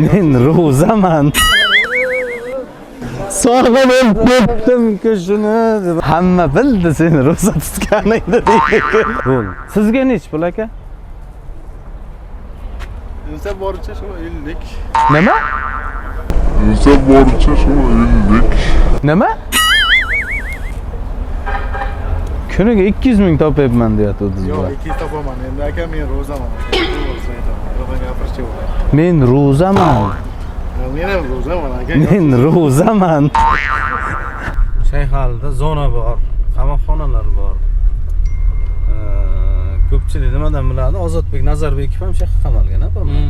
Men ro'zaman. Sog'ib o'tdim-ku shuni. Hamma bildi seni ro'za tutganingni deydi. Bo'ldi. Sizga nech pul aka? Yursa boricha shu 50. Nima? Yursa boricha shu 50. Nima? Kuniga 200 ming topayapman deyapti Yo'q, o'zingizlar. 200 topaman. Endi aka men ro'zaman. To'g'risini aytaman. Yo'q, gapirchi bo'ladi. Men ro'zaman. Men ham ro'zaman aka. Men ro'zaman. Shayxalda zona bor, qamoqxonalar bor. Ko'pchilik nimadan biladi? Ozodbek Nazarbekov ham shayx qamalgan, a bo'lmi?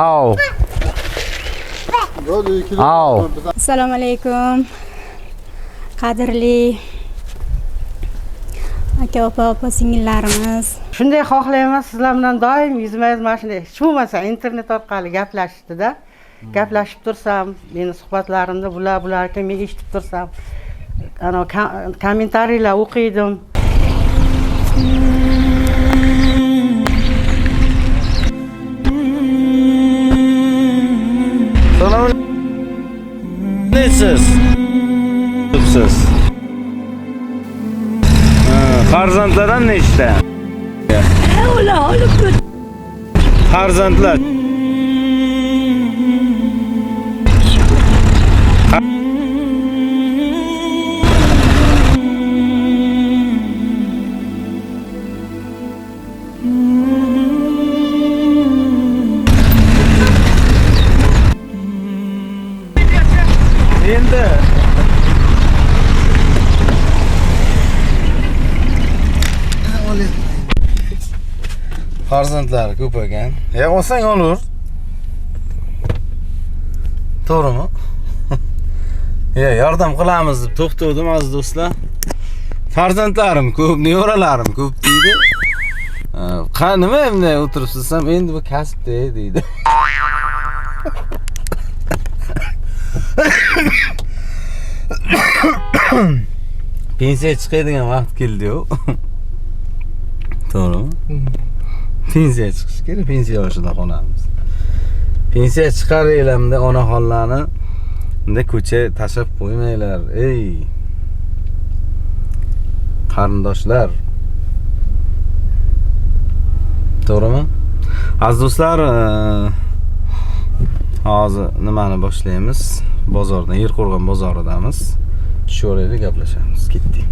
Au. Au. Assalomu alaykum. Qadrli aka, opa, singillarimiz. Shunday xohlayman, sizlar bilan doim yuzma-yuz mana shunday hech bo'lmasa internet orqali gaplashishdi-da. Gaplashib tursam, meni suhbatlarimda bularga men eshitib tursam, ana kommentariylar o'qiydim. Salom. Nesiz? Siz. Farzandlardan nechta? Ular olib ket. Farzandlar. Endi farzandlari ko'p ekan. Olsang olur. To'g'rimi? Yordam qilamiz deb to'xtadim aziz do'stlar. Farzandlarim ko'p, nevaralarim ko'p deydi. Nima endi o'tiribsiz ham endi bu kasb-da deydi. Pensiya chiqadigan vaqt keldi-yu. To'g'rimi? Pensiya chiqish kerak, pensiya yoshida qolamiz. Pensiya chiqaringlar-da onaxonlarni bunday ko'cha tashab qo'ymanglar. Ey qarindoshlar. To'g'rimi? Aziz do'stlar, hozir nimani boshlaymiz? Bozordan, Yerqo'rg'on bozoridamiz. Tushaveraylik, gaplashamiz. Ketdik.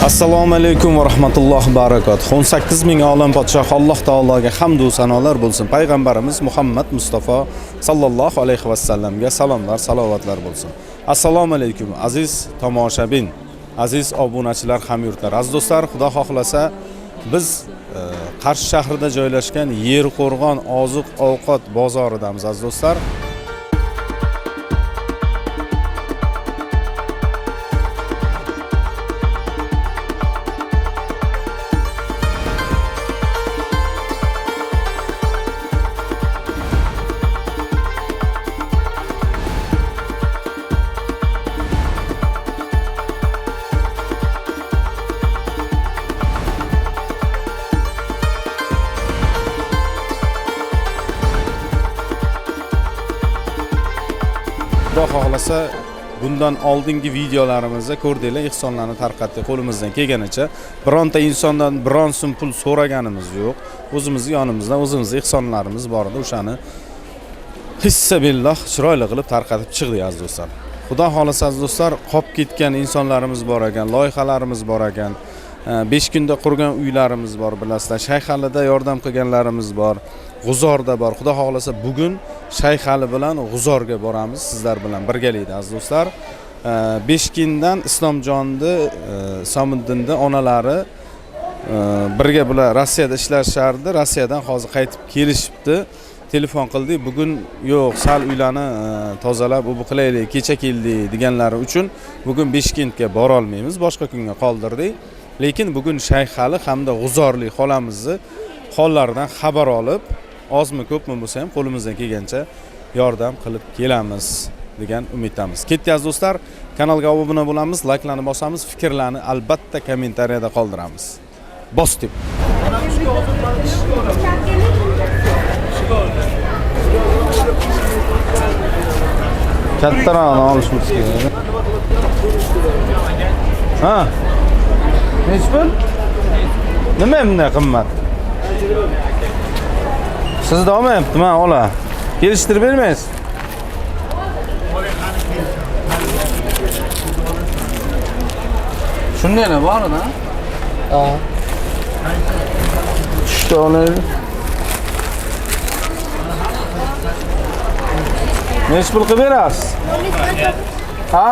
Assalomu alaykum va rahmatullohi va barakatuh. 18 ming olam podshoh Alloh taologa hamd va sanolar bo'lsin. Payg'ambarimiz Muhammad Mustafa sallallohu alayhi va sallamga salomlar, salovatlar bo'lsin. Assalomu alaykum aziz tomoshabin, aziz obunachilar, hamyurtlar. Aziz do'stlar, Xudo xohlasa biz Qarshi shahrida joylashgan Yerqo'rg'on oziq-ovqat bozoridamiz aziz do'stlar. Xudo xohlasa bundan oldingi videolarimizda ko'rdinglar, ehsonlarni tarqatdik qo'limizdan kelganicha. Bironta insondan biron so'm pul so'raganimiz yo'q. O'zimizning yonimizda o'zimizning ehsonlarimiz bor edi, o'shani hissa billah chiroyli qilib tarqatib chiqdik aziz do'stlar. Xudo xohlasa aziz do'stlar, qolib ketgan insonlarimiz bor ekan, loyihalarimiz bor ekan. 5 kunda qurgan uylarimiz bor, bilasizlar. Shayxalida yordam qilganlarimiz bor. G'uzorda bor. Xudo xohlasa bugun Shayxali bilan G'uzorga boramiz sizlar bilan birgalikda aziz do'stlar. Beshkindan Islomjonni, Somiddinning onalari birga bular Rossiyada ishlashardi. Rossiyadan hozir qaytib kelishibdi. Telefon qildik. Bugun yo'q, sal uylarni tozalab, bu qilaylik, kecha keldik deganlari uchun bugun Beshkentga bora olmaymiz, boshqa kunga qoldirdik. Lekin bugun Shayxali hamda G'uzorlik xolamizni hollaridan xabar olib, ozmi ko'pmi bo'lsa ham qo'limizdan kelgancha yordam qilib kelamiz. degan umiddamiz. Ketdik do'stlar, kanalga obuna bo'lamiz, layklarni bosamiz, fikrlarni albatta kommentariyada qoldiramiz. Bosdik. Kattaroqni olishimiz kerak. Ha? Nech pul? Nima bunday qimmat? Sizda olmayapti, men ola. Kelishtirib bermaysiz? Shundaymi bor-da? Ha. Tushdi olaylik. Nech pul qilib berasiz? Ha?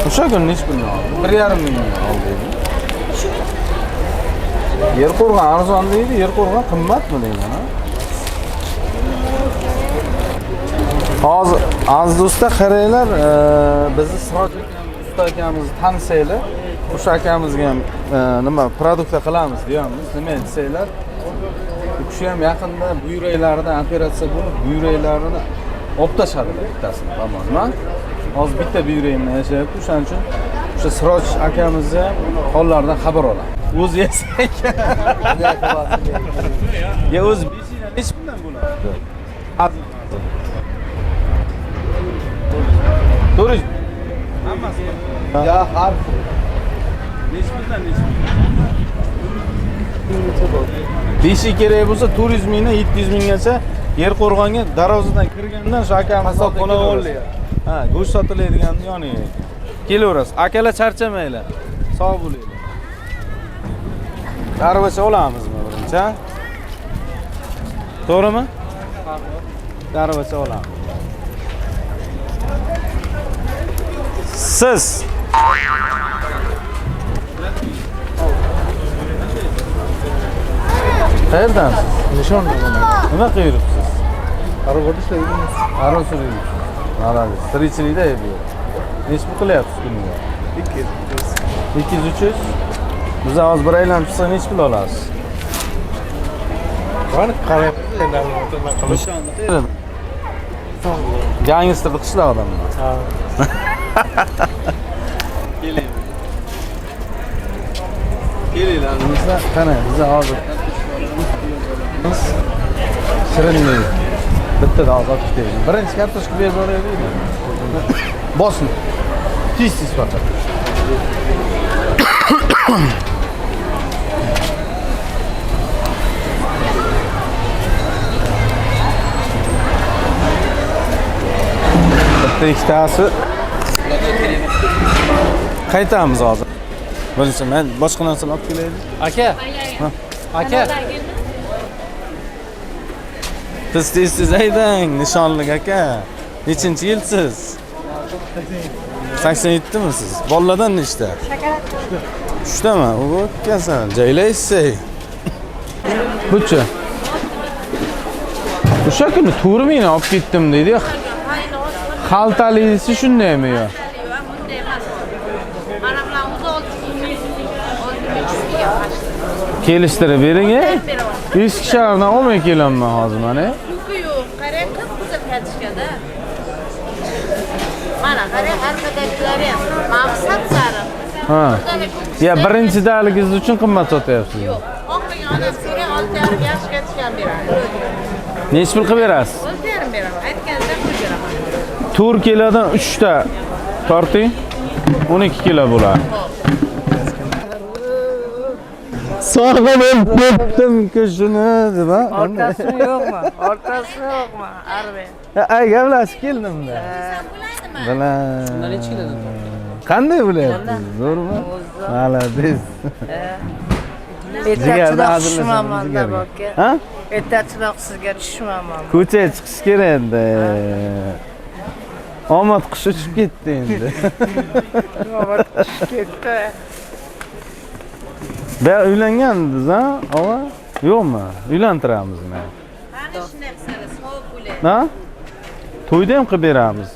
O'sha kun nech pul oldi? 1,5 million oldi. Yer qo'rg'on arzon deydi, yer qo'rg'on qimmatmi deyman, ha? Hozir aziz do'stlar, qaranglar, bizni Siroj usta akamizni tanisanglar. O'sha akamizga ham nima produktlar qilamiz deyamiz. Nima desanglar? Bu kishi ham yaqinda buyraklaridan operatsiya bo'lib, buyraklarini olib tashladi bittasini, tamommi? Hozir bitta buyrakimni yashayapti, o'shaning uchun o'sha Siroj akamizni ham hollaridan xabar olaman. O'zi yasak. Ya o'zi beshingdan nech puldan bo'ladi? Turizm. Hammasi. Ya har nech puldan nech pul? Beshi kerak bo'lsa turizmini 700 minggacha yer qo'rg'onga darvozadan kirgandan shu akamiz hisobxona oldi. Ha, go'sht sotiladigan yoniga ekan. Kelaverasiz. Akalar charchamanglar. Sog' bo'linglar. Darvoza olamizmi birinchi? To'g'rimi? Darvoza olamiz. Siz qayerdansiz? Nishondan. Nima qilyapsiz? Aeroportda ishlayapmiz. Arosuri. Malades. Tirikchilikda bu. Nech pul qilyapsiz kuniga? 200. 200-300. Biz hozir bir aylanib chiqsak nech pul olasiz? Qani qarayapmiz endi nima qilish. Gangster qishloq odamlar. Ha. Kelinglar. Bizlar qani, bizlar hozir shirinlik bitta hozir kutaylik. Birinchi kartoshka berib yuboraylikmi? Bosin. Tez faqat. Bitta ikkitasi qaytamiz hozir. Birinchi men boshqa narsalar olib kelaylik. Aka. Aka. Siz aydang, nishonlik aka. Nechinchi yilsiz? 87 misiz? Bolalardan nechta? 3tami? U kasal. Jaylaysiz. Bucha. O'sha kuni turmini olib ketdim deydi. Xaltalisi shundaymi yo? Kelishtirib bering. Eski shahardan olmay kelaman hozir mana. Yo'q, qarang, qizil katishkada. Mana qarang, arkadagilari ham maqsad sariq. Ha. Ya birinchidaligingiz uchun qimmat sotyapsiz. Yo'q, oxirgi odam so'rang, 6,5 yosh katishgan beradi. Nech pul qilib berasiz? 6,5 beraman. Aytganda pul beraman. 4 kilodan 3 ta torting. 12 kilo bo'ladi. Sog'lom o'tdim-ku shuni deb. O'rtasi yo'qmi? O'rtasi yo'qmi? Arve. Ay, gaplashib keldim-da. Bilan. Shundan necha kilodan? Qanday bo'lyapsiz? Zo'rmi? Malades. Ertachiroq tushmaman-da boka. Ha? Ertachiroq sizga tushmaman. Ko'chaga chiqish kerak endi. Omad qush uchib ketdi endi. Omad qush ketdi. Ben uylangansiz ha? Ova? Yo'qmi? Uylantiramizmi? Mana shunday qilsangiz, sovuq bo'ladi. Ha? To'yda ham qilib beramiz.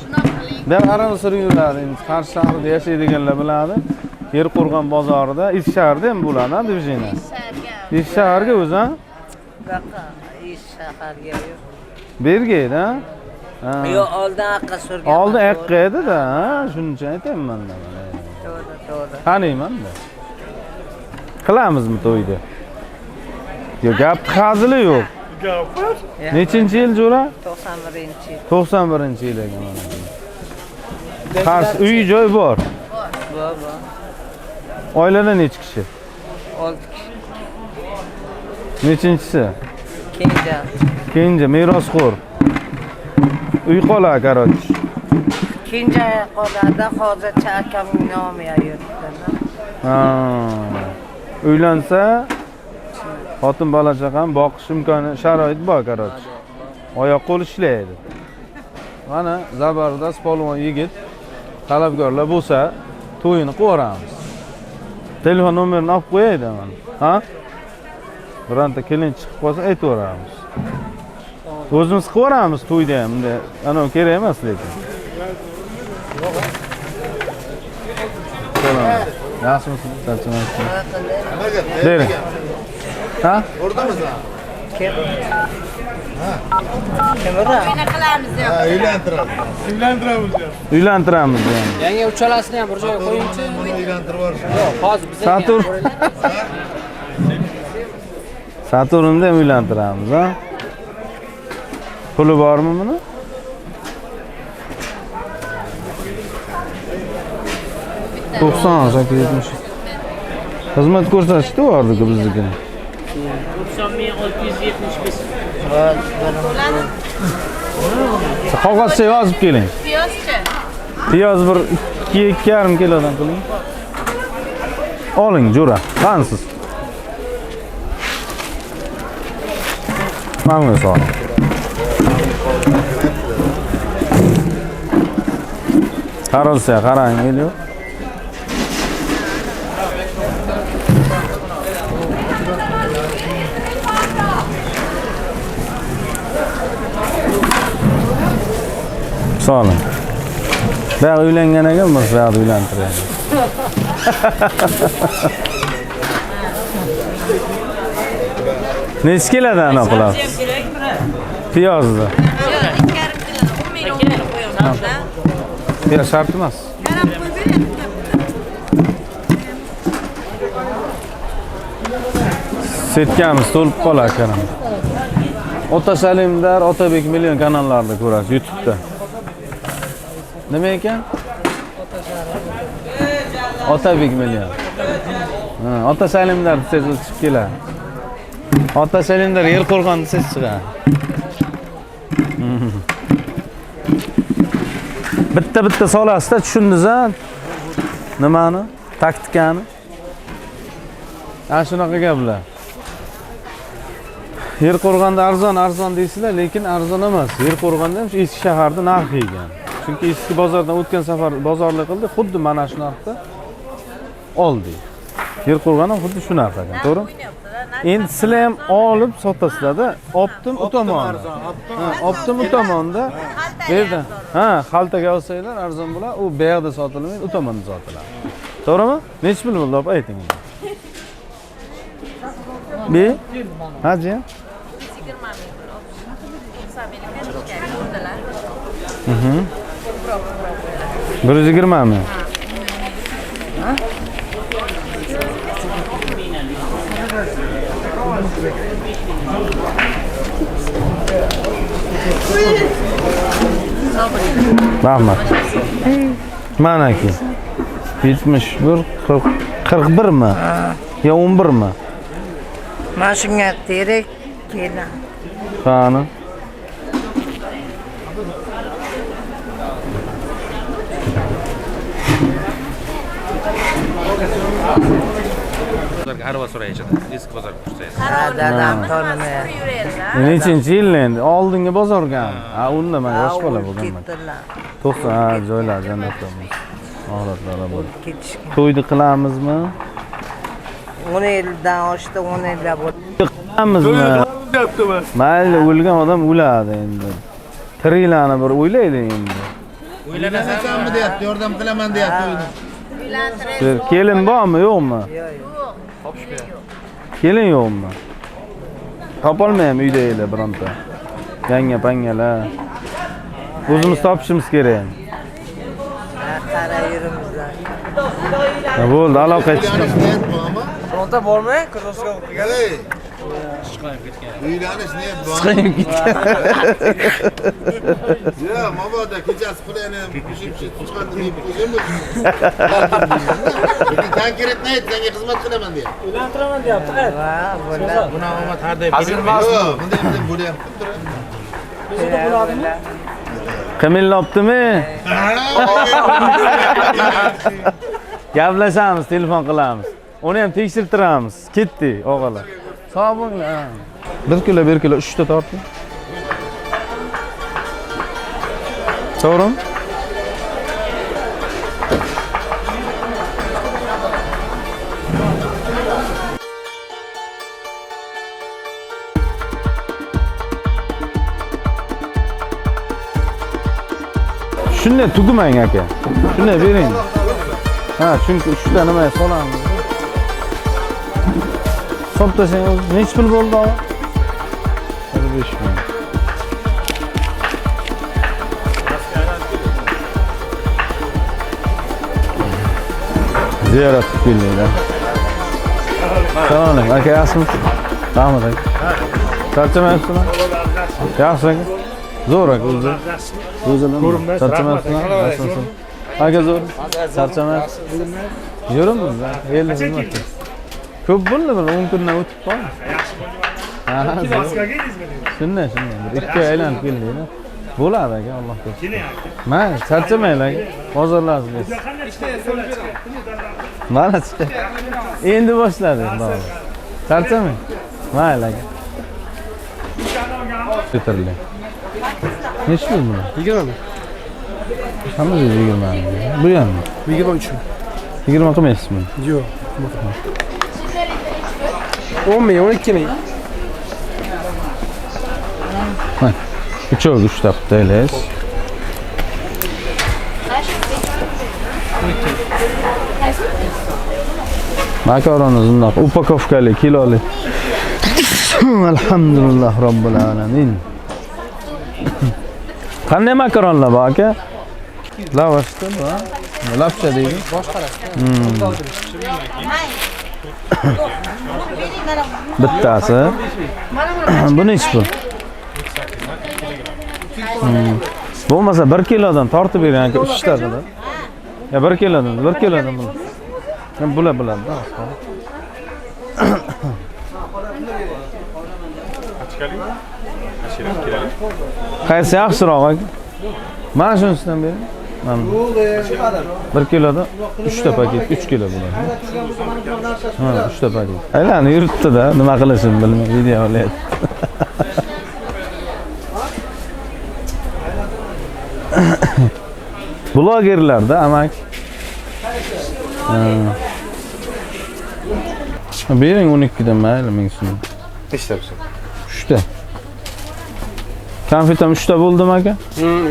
Shunaqa qiling. Ben arasida yuradi. Qarshi shahrida yashaydiganlar biladi. Yerqo'rg'on bozorida, Ish shaharda ham bo'ladi, ha, devjina. Ish shaharga o'zi, ha? Baqa, ish shaharga yo'q. Bergaydi, ha? Ha. Yo'q, oldin aqqa surgan. Oldin aqqa edi-da, ha, shuning uchun aytayman mana. To'g'ri. Taniyman-da. Qilamizmi to'yda? Yo'q, gap hazili yo'q. Nechinchi yil Jo'ra? 91-yil. 91-yil ekan mana. Qarshi uy joy bor. Bor. Oilada necha kishi? 6 kishi. Nechinchisi? Kenja. Kenja merosxo'r. Uy qoladi, короче. Kenja qoladi, hozircha akamning nomiga yuribdi. Ha. Uylansa xotin bola chaqani boqish imkoni, sharoit bor, короче. Oyoq qo'l ishlaydi. Mana zabardast polvon yigit talabgorlar bo'lsa, to'yini qilamiz. Telefon nomerini olib qo'yaydi mana. Ha? Bironta kelin chiqib qolsa aytaveramiz. O'zimiz qilamiz to'yda ham, unda ana kerak emas lekin. Yaxshimisiz? Charchamaysiz? Bering. Ha? O'rdamizmi? Kimda? Nima qilamiz yo'q. Uylantiramiz. Uylantiramiz yani. Yangi uchalasini ham bir joyga qo'yingchi. Uylantirib yuborishdi. Yo'q, hozir biz Saturnda ham uylantiramiz, ha? Puli bormi buni? To'qson, 870. Xizmat ko'rsatishdi bordi-ku biznikini. 90.675. Qog'ozcha yozib keling. Piyozchi. Piyoz bir 2,5 kilodan qiling. Oling, Jo'ra, qansiz? Mana so'ra. Qaralsa, qarang, elyo. So'ling. Ba'zi uylangan ekan, biz ba'zi uylantiramiz. Necha kilodan ana qilasiz? Piyozni. 2,5 kilo. 10 ming qo'yamiz-da. Piyoz shart emas. Qarab qo'yib beradi. Setkamiz to'lib qolar ekan. Ota Salimdar, Otabek million kanallarda ko'rasiz YouTube'da. Nima ekan? Otabek million. Ha, Ota Salimdar desangiz chiqib keladi. Ota Salimdar yer qo'rg'on desangiz chiqadi. Bitta solasizda tushundingiz-a? Nimani? Taktikani? Ana shunaqa gaplar. Yer qo'rg'onda arzon deysizlar, lekin arzon emas. Yer qo'rg'onda ham shu eski shaharda narxi ekan. Chunki eski bozordan o'tgan safar bozorlik qildi, xuddi mana shu narxda oldik. Yer qo'rg'on ham xuddi shu narx ekan, to'g'rimi? Endi sizlar ham olib sotasizlar-da, optim u tomonda. Ha, optim u tomonda. Bu yerda, ha, xaltaga olsanglar arzon bo'ladi, u bu yerda sotilmaydi, u tomonda sotiladi. To'g'rimi? Nech pul bo'ldi, olib ayting. Be? Haji? 20 ming. 90 ming kerak bo'ldilar. 120 ming. Rahmat. Manaki. 71, 41 mi? Ya 11 mi? Mana shunga terak keling. Qani. Arava so'rayishadi. Eski bozorga tushsangiz. Dadam tanimay. Nechinchi yil endi? Oldingi bozorgan. Ha, unda men yosh bola bo'lganman. Ketdilar. 90 joylar jannatlarimiz. Holatlar bor. Ketishgan. To'yni qilamizmi? 10 yildan oshdi, 10 yilda bo'ldi. Qilamizmi? Mayli, o'lgan odam o'ladi endi. Tiriklarni bir o'ylaydi endi. O'ylanasanmi deyapti, yordam qilaman deyapti. Kelin bormi, yo'qmi? Yo'q. Kelin yo'qmi? Topolmayman uyda edi bironta. Yanga pangalar. O'zimiz topishimiz kerak. Qara yerimizdan. Bo'ldi, aloqa etishdi. Fronta bormi? Kroska o'qigan. Uylanish niyat bor. Chiqayim ketgan. Ya, mabodo kechasi qulani pishib chiqadi deb qo'yganmiz. Lekin konkretni ayt, senga xizmat qilaman deyapti. Uylantiraman deyapti. Va, bular Bunaqa hadeb. Hazil emas. Yo'q, bunday bo'lyapti. Bizda bo'ladimi? Qimillabdimi? Gaplashamiz, telefon qilamiz. Uni ham tekshirtiramiz. Ketdi, og'alar. Sog' bo'linglar. 1 kilo, 1 kilo 3 ta torting. To'g'rimi? Shunday tugmang aka. Shunday bering. Ha, chunki 3 ta nima solamiz. Hisoblasangiz nech pul bo'ldi? 15 ming. Ziyorat qilinglar. Assalomu alaykum. Aka, yaxshimisiz? Rahmat aka. Charchamayapsizmi? Yaxshi aka. Zo'r aka, o'zi. O'zidan charchamayapsizmi? Yaxshimisiz? Aka zo'r. Charchamayapsiz. Yurimiz, elni xizmat. Ko'p bo'ldi, 10 kundan o'tib qoldi. Ha, shunday. Bir 2 oy aylanib keldik. Bo'ladi aka, Alloh ko'rsin. Mayli, charchamanglar aka. Hozirlarsiz. Mana chiqdi. Endi boshladi, xudoy. Charchamang. Mayli aka. Ko'tarildi. Nech pul bu? 20 ming. Hammasi 20 ming. Bu ham 23 ming. 20 qilmaysizmi? Yo'q. 10 ming, 12 ming. Ha. Uchoq 3 ta qilib Makaroni bundoq upakovkali, kiloli. Alhamdulillah robbil alamin. Qanday makaronlar bor aka? Lavashdan va lapcha deydi. Bittasi. Bu nech pul? Bo'lmasa 1 kilodan tortib bering aka, 3 ta qilib. Ya 1 kilodan bu. Ham bo'ladi. Qaysi yaxshiroq aka? Mana shunisidan bering. Mana. 1 kiloda 3 ta paket, 3 kilo bo'ladi. Ha, 3 ta paket. Aylanib yuribdi-da, nima qilishini bilmay video olyapti. Blogerlarda amak. Bering 12 dan mayli, ming so'm. Nechta bo'lsa? 3 ta. Konfetam 3 ta bo'ldimi aka?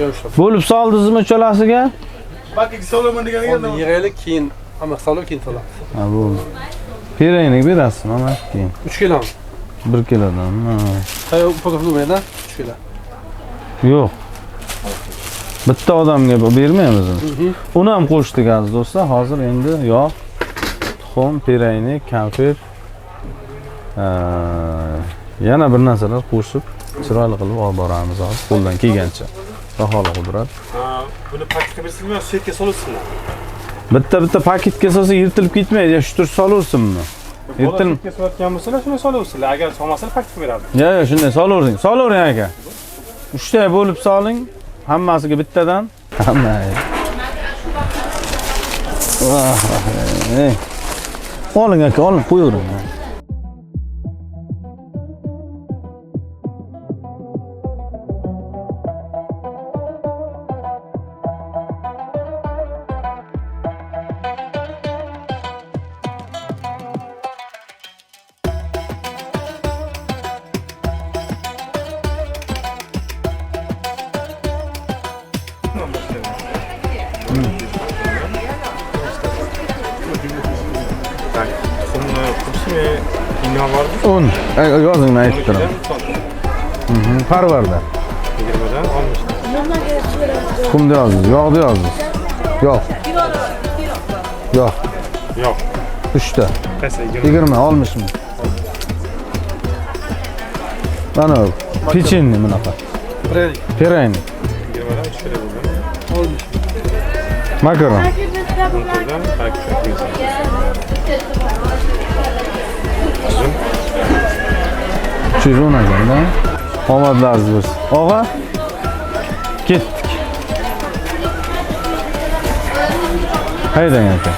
Yo'q. Bo'lib soldingizmi uchalasiga? Balki solaman deganiga Yig'aylik, keyin hamma solib keyin solamiz. Ha, bo'ldi. Peraynik berasizmi, amak keyin? 3 kilo. 1 kilodan. Ha, upakovka bo'lmaydi, 3 kilo. Yo'q. Bitta odamga bermaymiz. Uni ham qo'shdik aziz do'stlar. Hozir endi yog', tuxum, peraynik, konfet, yana bir narsalar qo'shib chiroyli qilib olib boramiz hozir qo'ldan kelgancha. Baholi qudrat. Buni paketga bersizmi yo setga solasizmi? Bitta paketga solsa yirtilib ketmaydi, shu tur solaversinmi? Yirtilib Paketga solayotgan bo'lsalar, shuni solaversizlar. Agar solmasalar paketga beradi. Yo'q, shunday solavering. Solavering aka. 3 ta bo'lib soling. Hammasiga bittadan. Hamma. Oling aka, oling, qo'yavering. Un. Yozingni aytib turaman. Parvarda. 20 dan 60. Tuxum deyapsiz, yog' deyapsiz. Yo'q. Yo'q. Yo'q. 3 ta. Qaysi 20 olmishmi? Mana bu. Pechenni bunaqa. Pirayni. 20 dan 3 kilo bo'ldi. Makaron. Bundan Chizun ekanda. Omadlaringiz bo'lsin. Og'a. Ketdik. Haydang aka.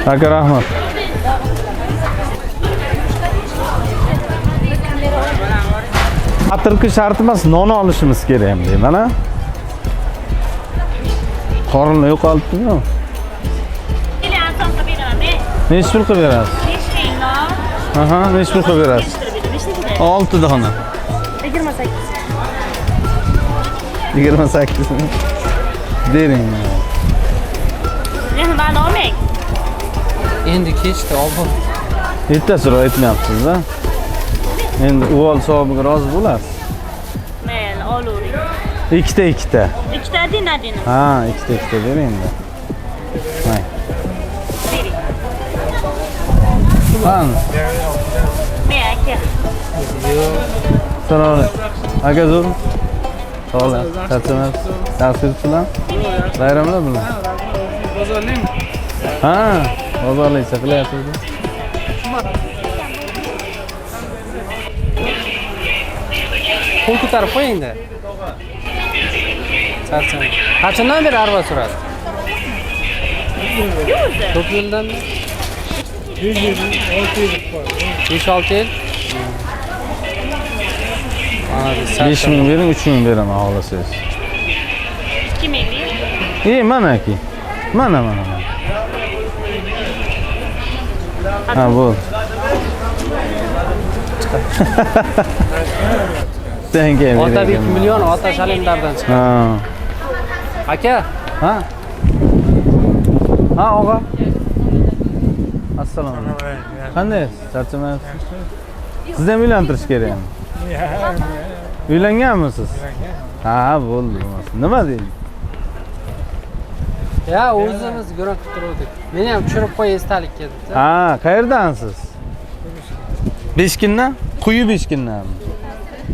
Aka rahmat. Atirki shart emas, non olishimiz kerak ham deyman, ha? Qorinni yo'qolibdimi? Necha pul qilib berasiz? Aha, necha pul qilib berasiz? 6 dona. 28 mi? Dering. Endi kechdi, oldin. Ertasiroq aytmayapsiz-da. Endi uvol hisobiga rozi bo'lasiz. Mayli, olavering. Ikkita. Ikkita dina. Ha, ikkita bering endi. May. Qani? Men aka. Salom alaykum. Aka zo'r. Sog'lar, charchamaysiz. Dars ketibsizlar? Bayramlar bilan. Bozorlaymi? Ha, bozorlikcha qilyapsiz. Qo'l ko'tarib qo'ying-da. Charchamang. Qachondan beri arva suradi? Ko'p yildanmi? 5-6 yil. 5000 bering, 3000 beraman xohlasangiz. 2000 bering. Mana-ki. Mana. Ha, bu. Sen gel. Ota 1 million ota shalendardan chiqdi. Ha. Aka, Ha? Ha, og'a. Assalomu alaykum. Qanday? Charchamayapsiz? Sizni ham uylantirish kerakmi? Uylanganmisiz? Ha, bo'ldi. Nima deydi? ya o'zimiz ko'rib turdik. Meni ham tushirib qo'y esdalikka deb. Ha, qayerdansiz? Beshkindan? Quyi Beshkindanmi?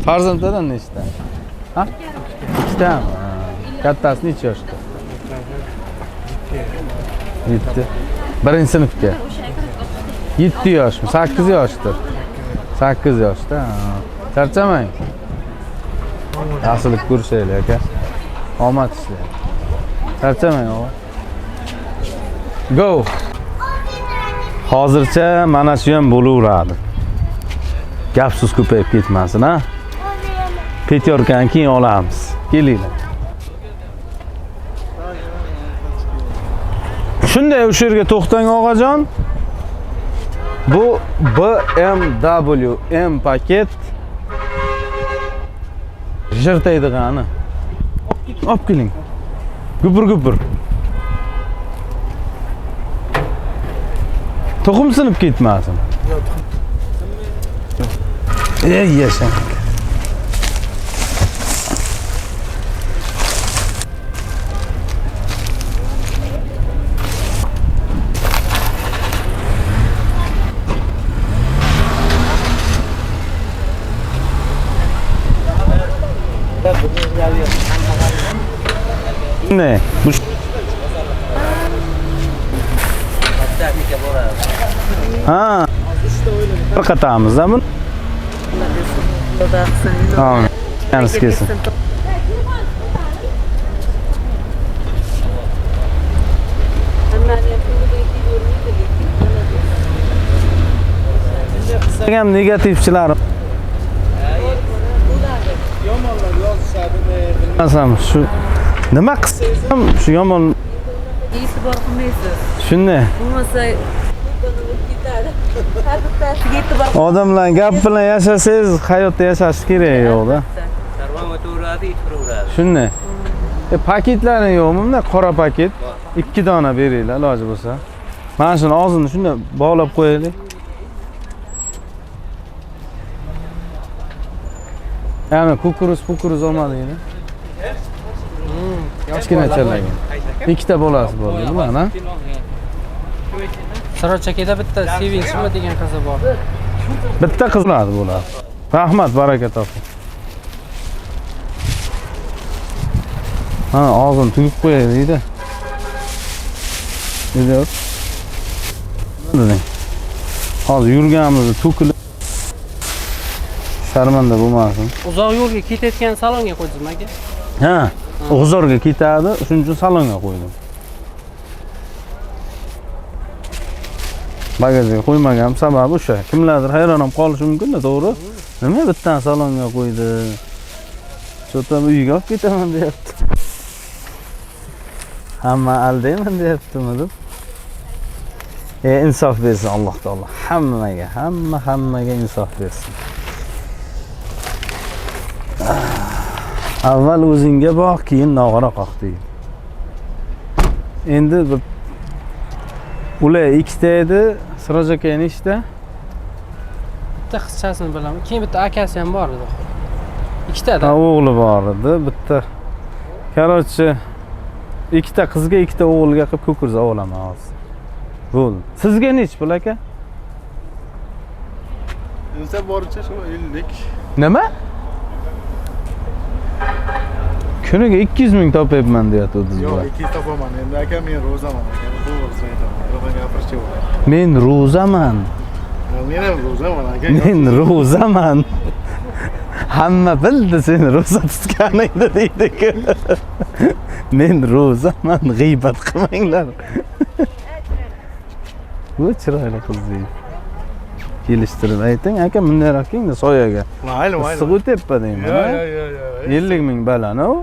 Farzandlardan nechta? Ha? Ikkitami? Kattasi necha yoshda? 7. Birinchi sinfga. 7 yoshmi? 8 yoshdir. 8 yoshda. Charchamang. Yaxshilik ko'rishaylik aka. Omad ishlaylik. Charchamang o'g'il. Go. Hozircha mana shu ham bo'laveradi. Gap-so'z ko'payib ketmasin, ha? Petyorkani keyin olamiz. Kelinglar. Shunday o'sha yerga to'xtang og'ajon. Bu BMW M paket. Jirtaydigani. Olib keling. Gubur. To'qim sinib ketmasin. Ey yaşa. Ne? Bu ha. Bir katağımızda mı? Tamam. Yalnız kesin. Hem negatifçilerim. Nasıl şu nima qilsam shu yomon E'tibor qilmaysiz. shunday Bo'lmasa ketadi. Har bittasiga e'tibor odamlar gap bilan yashasangiz hayotda yashash kerak yo'q-da. Darvon o'taveradi, itaveradi. Shunday. Paketlaring yo'qmi? Bunda qora paket. 2 dona beringlar, iloji bo'lsa. Mana shuni og'zini shunday bog'lab qo'yaylik. Yana kukuruz olmadingmi? Yoshginachalarga. 2 ta bolasi bor, mana. Sarochakeda bitta sevinchmi degan qizi bor. Bitta qizladi bular. Rahmat, baraka toping. Ha, og'zini tugib qo'yay deydi. Nega? Mana. Hozir yurganimizda to'kilib sharmanda bo'lmasin. Uzoq yo'lga ketayotgan salonga qo'ydingmi aka? Ha, G'uzorga ketadi, shuning uchun salonga qo'ydim. Bagajga qo'ymagan sababi o'sha. Kimlardir hayron ham qolishi mumkin-da, to'g'ri? Nima bittan salonga qo'ydi? Cho'ta uyga olib ketaman deyapti. Hamma aldayman deyaptimi deb. Insof bersin Alloh taolo. Hammaga insof bersin. Avval o'zingga boq, keyin nog'ora qoq deydi. Endi ular ikkita edi, Siroj aka nechta? Bitta qizchasini bilaman. Keyin bitta akasi ham bor edi. Ikkita-da. O'g'li bor edi, bitta. Короче, ikkita qizga, ikkita o'g'ilga qilib ko'kurza olaman hozir. Bo'ldi. Sizga nech pul aka? O'zi boricha shu 50. Nima? Kuniga 200 ming topayapman deyapti o'ziz. Yo'q, 200 topaman. Endi aka men ro'zaman. To'g'risini aytaman. Yo'q, gapirishcha bo'ladi. Men ro'zaman. Men ham ro'zaman aka. Men ro'zaman. Hamma bildi seni ro'za tutganingni deydi-ku. Men ro'zaman, g'iybat qilmanglar. Bu chiroyli qizding. Kelishtirib ayting, aka bunday rakingda soyaga. Mayli. Issiq o'tyapti deyman. Yo'q. 50 ming balani u.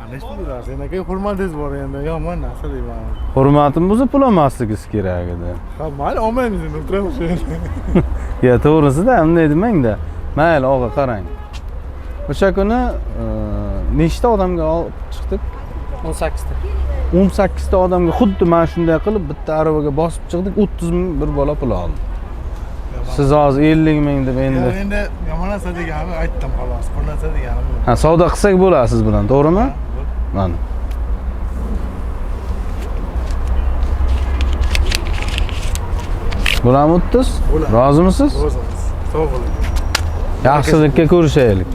Ana shu sen aka hurmatingiz bor endi. Yomon narsa deyman. Hurmatim bo'lsa pul olmasligingiz kerak edi. Ha, mayli olmaymiz endi, o'tiramiz shu yerda. Ya to'g'risida bunday demang-da. Mayli, og'a qarang. O'sha kuni nechta odamga olib chiqdik? 18 ta. 18 ta odamga xuddi mana shunday qilib bitta aravaga bosib chiqdik, 30 ming bir bola pul oldi. Siz hozir 50 ming deb endi. Endi yomon narsa deganimni aytdim xolos. Bir narsa deganim yo'q. Ha, savdo qilsak bo'ladi siz bilan, to'g'rimi? Mana. Bo'ladimi 30? Rozimisiz? Rozimiz. Sog' bo'ling. Yaxshilikka ko'rishaylik.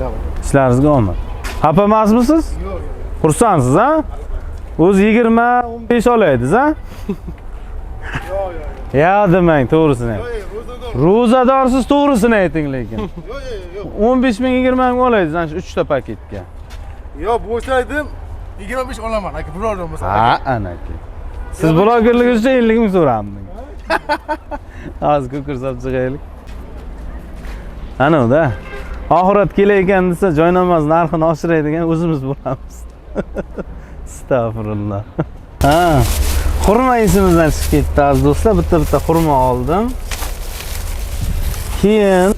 Ishlaringizga omad. Xafa emasmisiz? Yo'q. Xursandsiz, ha? O'z 20-15 olaydiz, ha? Yo'q. Ya demang, to'g'risini. Ro'zadorsiz to'g'risini ayting lekin. Yo'q. 15 ming 20 ming olaydiz ana shu 3 ta paketga. Yo'q, bo'lsaydim 25 olaman aka, bloger bo'lsa. Ha, ana aka. Siz blogerlik uchun 50 ming so'ramding. Hozir ko'kirsab chiqaylik. Ana unda. Oxirat kelayotgan desa, joynamoz narxini oshiradigan o'zimiz bo'lamiz. Astagfirullah. Ha, xurmo esimizdan chiqib ketdi aziz do'stlar. Bitta xurmo oldim. Keyin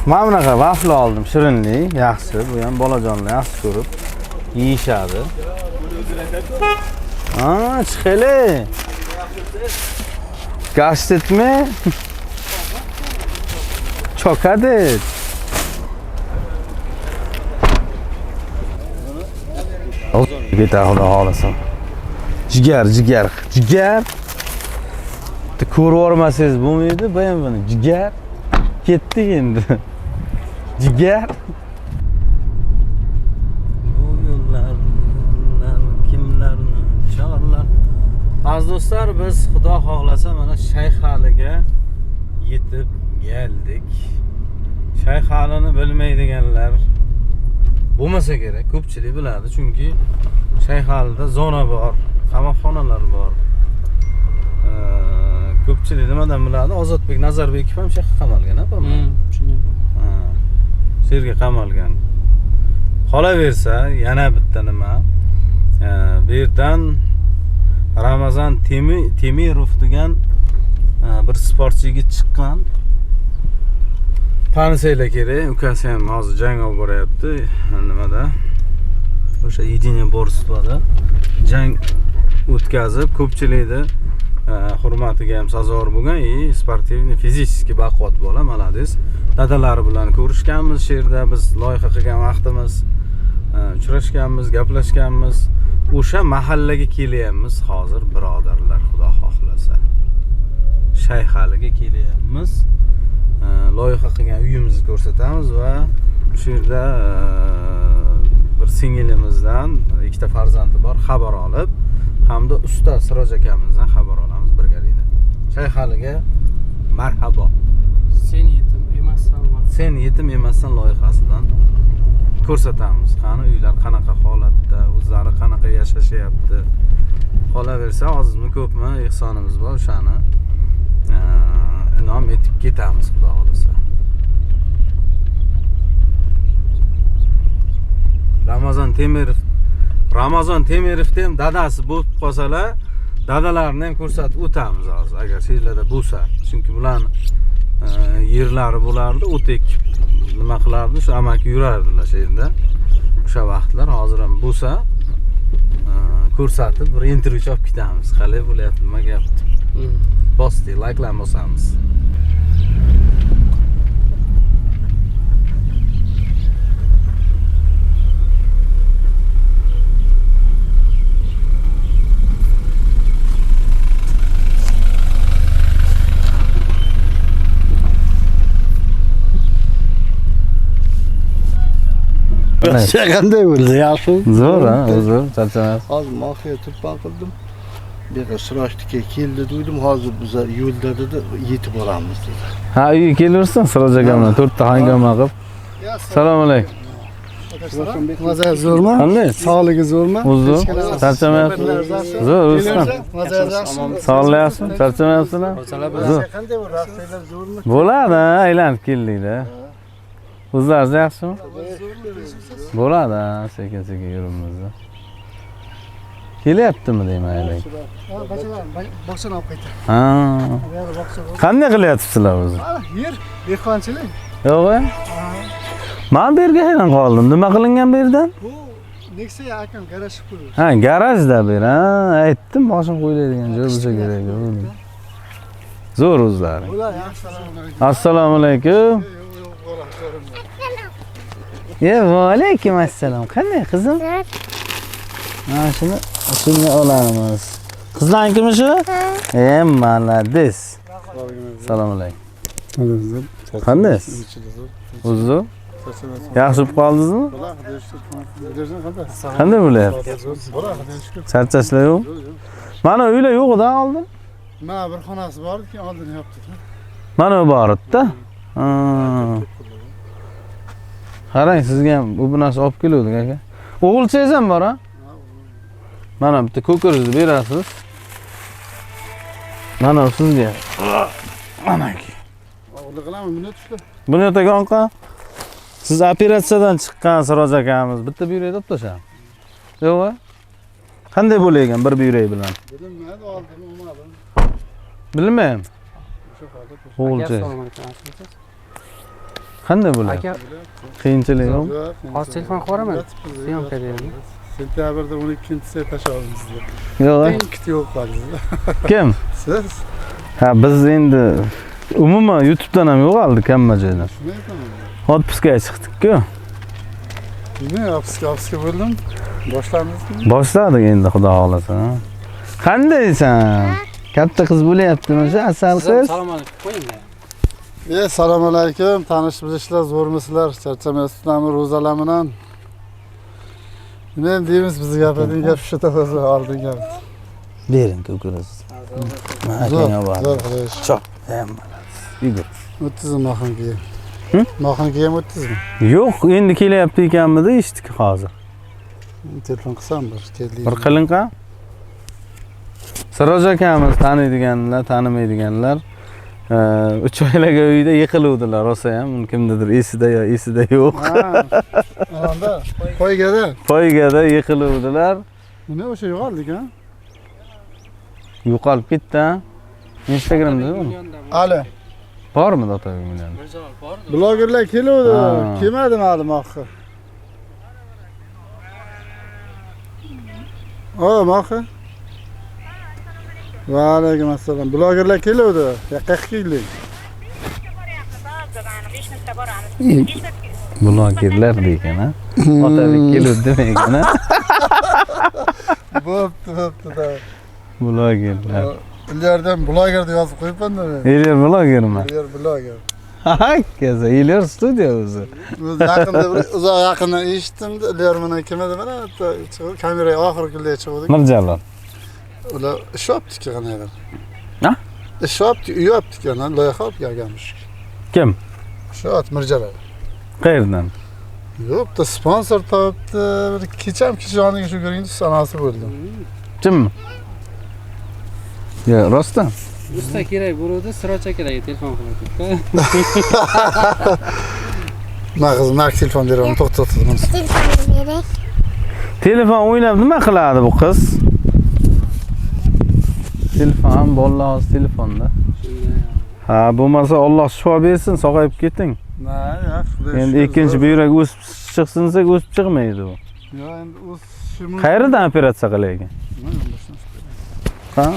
mana bunaqa vafli oldim, shirinli, yaxshi. Bu ham bolajonlar yaxshi ko'rib yeyishadi. Ha, chiqaylik. Gastetmi? Chokadi. Geta xudo xolasa. Jigar. Bitta ko'rib olmasangiz bo'lmaydi, bayam buni. Jigar. Ketdi endi. Jigar. Bu yo'llar kimlarni chorlar. Aziz do'stlar, biz xudo xohlasa mana Shayxaliga yetib keldik. Shayxalini bilmaydiganlar bo'lmasa kerak, ko'pchilik biladi, chunki Shayxalida zona bor, qamoqxonalar bor. Ko'pchilik nimadan biladi? Ozodbek Nazarbekov ham shu yerga qamalgan, apami? Ha. Shu yerga qamalgan. Qolaversa, yana bitta nima? Bu yerdan Ramazan Temirov degan bir sportchi yigit chiqqan. Tanisanglar kerak, ukasi ham hozir jang olib boryapti nimada? o'sha Единое borstvoda jang o'tkazib, ko'pchilikni hurmatiga ham sazovor bo'lgan и sportivniy fizически baquvvat bola, молодец. Dadalari bilan ko'rishganmiz, shu yerda biz loyiha qilgan vaqtimiz, uchrashganmiz, gaplashganmiz. O'sha mahallaga kelyapmiz hozir birodarlar, xudo xohlasa. Shayxaliga kelyapmiz. Loyiha qilgan uyimizni ko'rsatamiz va shu yerda bir singilimizdan ikkita farzandi bor xabar olib, hamda usta Siroj akamizdan xabar olamiz birgalikda. Shayxaliga marhabo. Sen yetim emassan. Sen yetim emassan loyihasidan ko'rsatamiz. Qani uylar qanaqa holatda, o'zlari qanaqa yashashyapti. Qolaversa, ozmi ko'pmi ehsonimiz bor, o'shani inom etib ketamiz, xudo xolasa. Ramazon Temirovda ham dadasi bo'lib qolsalar, dadalarini ham ko'rsatib o'tamiz hozir, agar sizlarda bo'lsa. Chunki bularni yerlari bo'lardi, o'tek nima qilardi, shu amaki yurardilar shu yerda. O'sha vaqtlar hozir ham bo'lsa, ko'rsatib bir intervyu olib ketamiz. Qalay bo'lyapti, nima gap? Bosdi, like'lar bosamiz. Qanday bo'ldi? Yaxshi. Zo'r, zo'r, charchamas. Hozir mohiya turpan qildim. Bu yerga Sirojga keldi dedim, hozir biz yo'lda dedi, yetib boramiz dedi. Ha, uyga kelaversin Siroj aka bilan 4 ta hangoma qilib. Assalomu alaykum. Mazza zo'rmi? Qanday? Sog'ligi zo'rmi? Uzr, charchamayapsiz. Zo'r, Rustam. Sog'layapsiz, charchamayapsizlar? Zo'r. Qanday bu rastlaylar zo'rmi? Bo'ladi, aylanib keldingda. O'zlaringiz yaxshimi? Bo'ladi, sekin-sekin yuribmiz. Kelyaptimi deyman aylang. Bog'chani olib qaytdi. Ha. Qanday qilyapsizlar o'zi? Yer, dehqonchilik. Yo'q-a? Men bu yerga hayron qoldim. Nima qilingan bu yerdan? Bu Nexia akam garaj qurdi. Ha, garajda bu yer. Ha, aytdim, boshim qo'yiladigan joy bo'lsa kerak. Zo'r o'zlari. Assalomu alaykum. Va alaykum assalom. Qanday qizim? Mana shuni olamiz. Qizlarnikimi shu? Malades. Assalomu alaykum. Qandaysiz? Uzr. Yaxshi bo'lib qoldingizmi? Qanday bo'lyapti? Charchashlar yo'q? Mana uylar yo'q-da oldin. Mana bir xonasi bor, keyin oldin yopdi. Mana bor edi-da. Qarang, sizga ham bu narsa olib keluvdik aka. O'g'ilchangiz ham bor-a? Mana bitta ko'kirizni berasiz. Mana sizga. Mana ki. O'g'li qilaman, buni tushdi. Buni yotagan qa? Siz operatsiyadan chiqqan Siroj akamiz bitta buyrak deb tashladi. Yo'q-a? Qanday bo'laygan bir buyrak bilan? Bilmaydi, oldin olmadim. Bilmayman. O'g'ilcha. Qanday bo'ladi? Qiyinchilik yo'qmi? Hozir telefon qilaman. Syomka deyman. Sentyabrda 12-siga tashlaymiz sizga. Yo'q. Ikkita yo'q qoldi. Kim? Siz? Ha, biz endi umuman YouTube'dan ham yo'qoldi hamma joydan. Shuni aytaman. Otpuskaga chiqdik-ku. Nima, otpuska bo'ldim? Boshlandingizmi? Boshladik endi xudo xolasa. Qandaysan? Katta qiz bo'lyaptimi shu asal qiz? Assalomu alaykum. Qo'ying. Assalomu alaykum. Tanish bilishlar zo'rmisizlar? Charchamayapsizlarmi ro'zalar bilan? Nima deymiz biz gapiradigan gap shu to'g'risida oldin gap. Bering ko'kirasiz. Akanga bor. Zo'r qilish. Chop. Yugur. 30 mahonga. Mahonga ham 30 mi? Yo'q, endi kelyapti ekanmidi, eshitdik hozir. Telefon qilsam bir keldi. Bir qilinqa. Siroj akamiz taniydiganlar, tanimaydiganlar 3 oylarga uyda yiqiluvdilar, rosa ham, kimnidir esida yo esida yo'q. Onda poygada. Poygada yiqiluvdilar. Nima o'sha yo'qoldik-a? Yo'qolib ketdi. Instagramda yo'qmi? Ali. Bormi Dota million? Blogerlar keluvdi, kelmadimi hali oxir? O, ma'qul. Va alaykum assalom. Blogerlar keluvdi. Yoqqa keling. Blogerlar degan, ha? Otalik keluvdi demaygan, ha? Bo'pti. Blogerlar. Ulardan bloger deb yozib qo'yibman-da men. Ilir blogermi? Bloger. Ha, kaza, Ilir studiya o'zi. O'zi yaqinda uzoq yaqindan eshitdim-da, ular mana kim edi mana kameraga oxirgi kunlarda chiqdi. Mirjalol. Ular ishoptik qanaydir. Ha? Ishoptik, uyoptik yana loyiha olib kelganmish. Kim? Shu Mirjalol. Qayerdan? Yo'q, da sponsor topdi. Bir kecham-kechoniga shu ko'ringiz sanasi bo'ldi. Kimmi? Ya, rostdan. Usta kerak bo'ladi, srocha kerak, telefon qiladi. Ma'qul, telefon beraman, to'xtatdim. Telefon o'ynab nima qiladi bu qiz? Telefon, bolalar telefonda. Ha, bo'lmasa Alloh shifo bersin, sog'ayib keting. Endi ikkinchi buyrak o'sib chiqsin desak, o'sib chiqmaydi u. Yo, endi o'sishi mumkin. Qayerdan operatsiya qilaygan? Ha?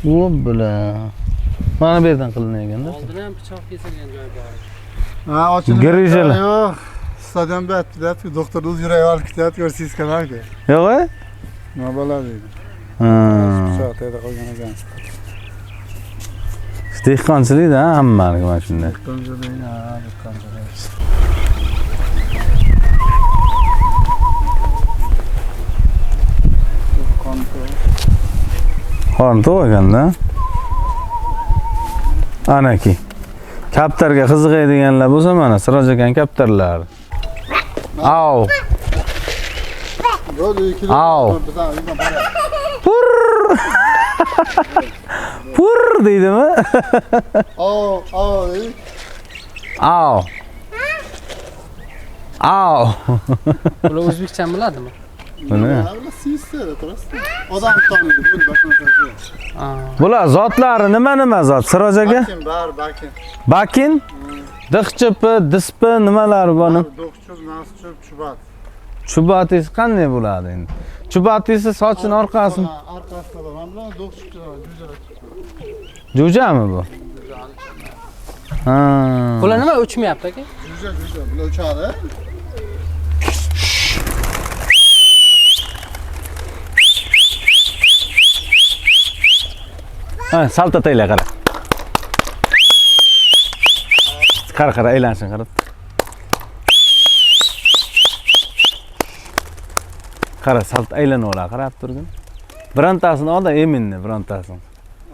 O bilan. Mana bu yerdan qilinaygan-da. Oldin ham pichoq kesilgan joy bor. Ha, ochilib. Grijala. Yo'q. Stadion batdi, doktor o'z yuragi olib ketyapti, ko'rsangiz kanalga. Yo'q-a? Nima bo'ladi? Ha. Soatda qolgan ekan. Dehqonchilik-da hammaligi mana shunday. Dehqonchilik. Qorni to'g'aganda. Anaki. Kaptarga qiziqadiganlar bo'lsa mana Siroj akan kaptarlar. Au. Au. Pur. Pur deydimi? Au. Au. Au. Bular o'zbekcha biladimi? Buni. Odam taniydi, bu boshqa. Bular zotlari nima zot? Siroj aka? Bakin. Bakin? Diqchipi, dispi nimalari bor? Do'qchup, naschup, chubat. Chubatingiz qanday bo'ladi endi? Chubatingiz sochini orqasini. Orqasida ham bilan do'qchup, Jo'jami bu? Ha. Bular nima uchmayapti aka? Jo'ja, bular uchadi. Ha, salta tayla qara. Qara aylansin, qara. Qara, salta aylanaveradi, qarab turgin. Birontasini ol da eminni, birontasini.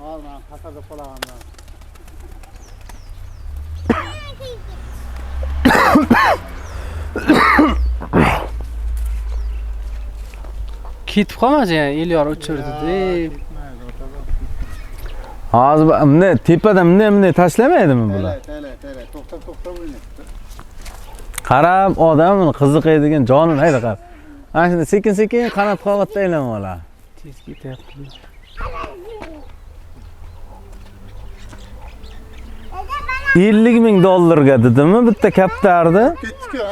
Olman, hasada qolaman. Ketib qolmasin, Elyor uchirdi. Hozir bunday tepadan bunday tashlamaydimi bular? Tayla, to'xtab o'ynaydi. Qarab, odam qiziqadigan jonini hayda qarab. Mana shunda sekin qanot qovatda aylanib oladi. Tez ketyapti. $50,000 dedimi bitta kaptarni? Ketdik-ku.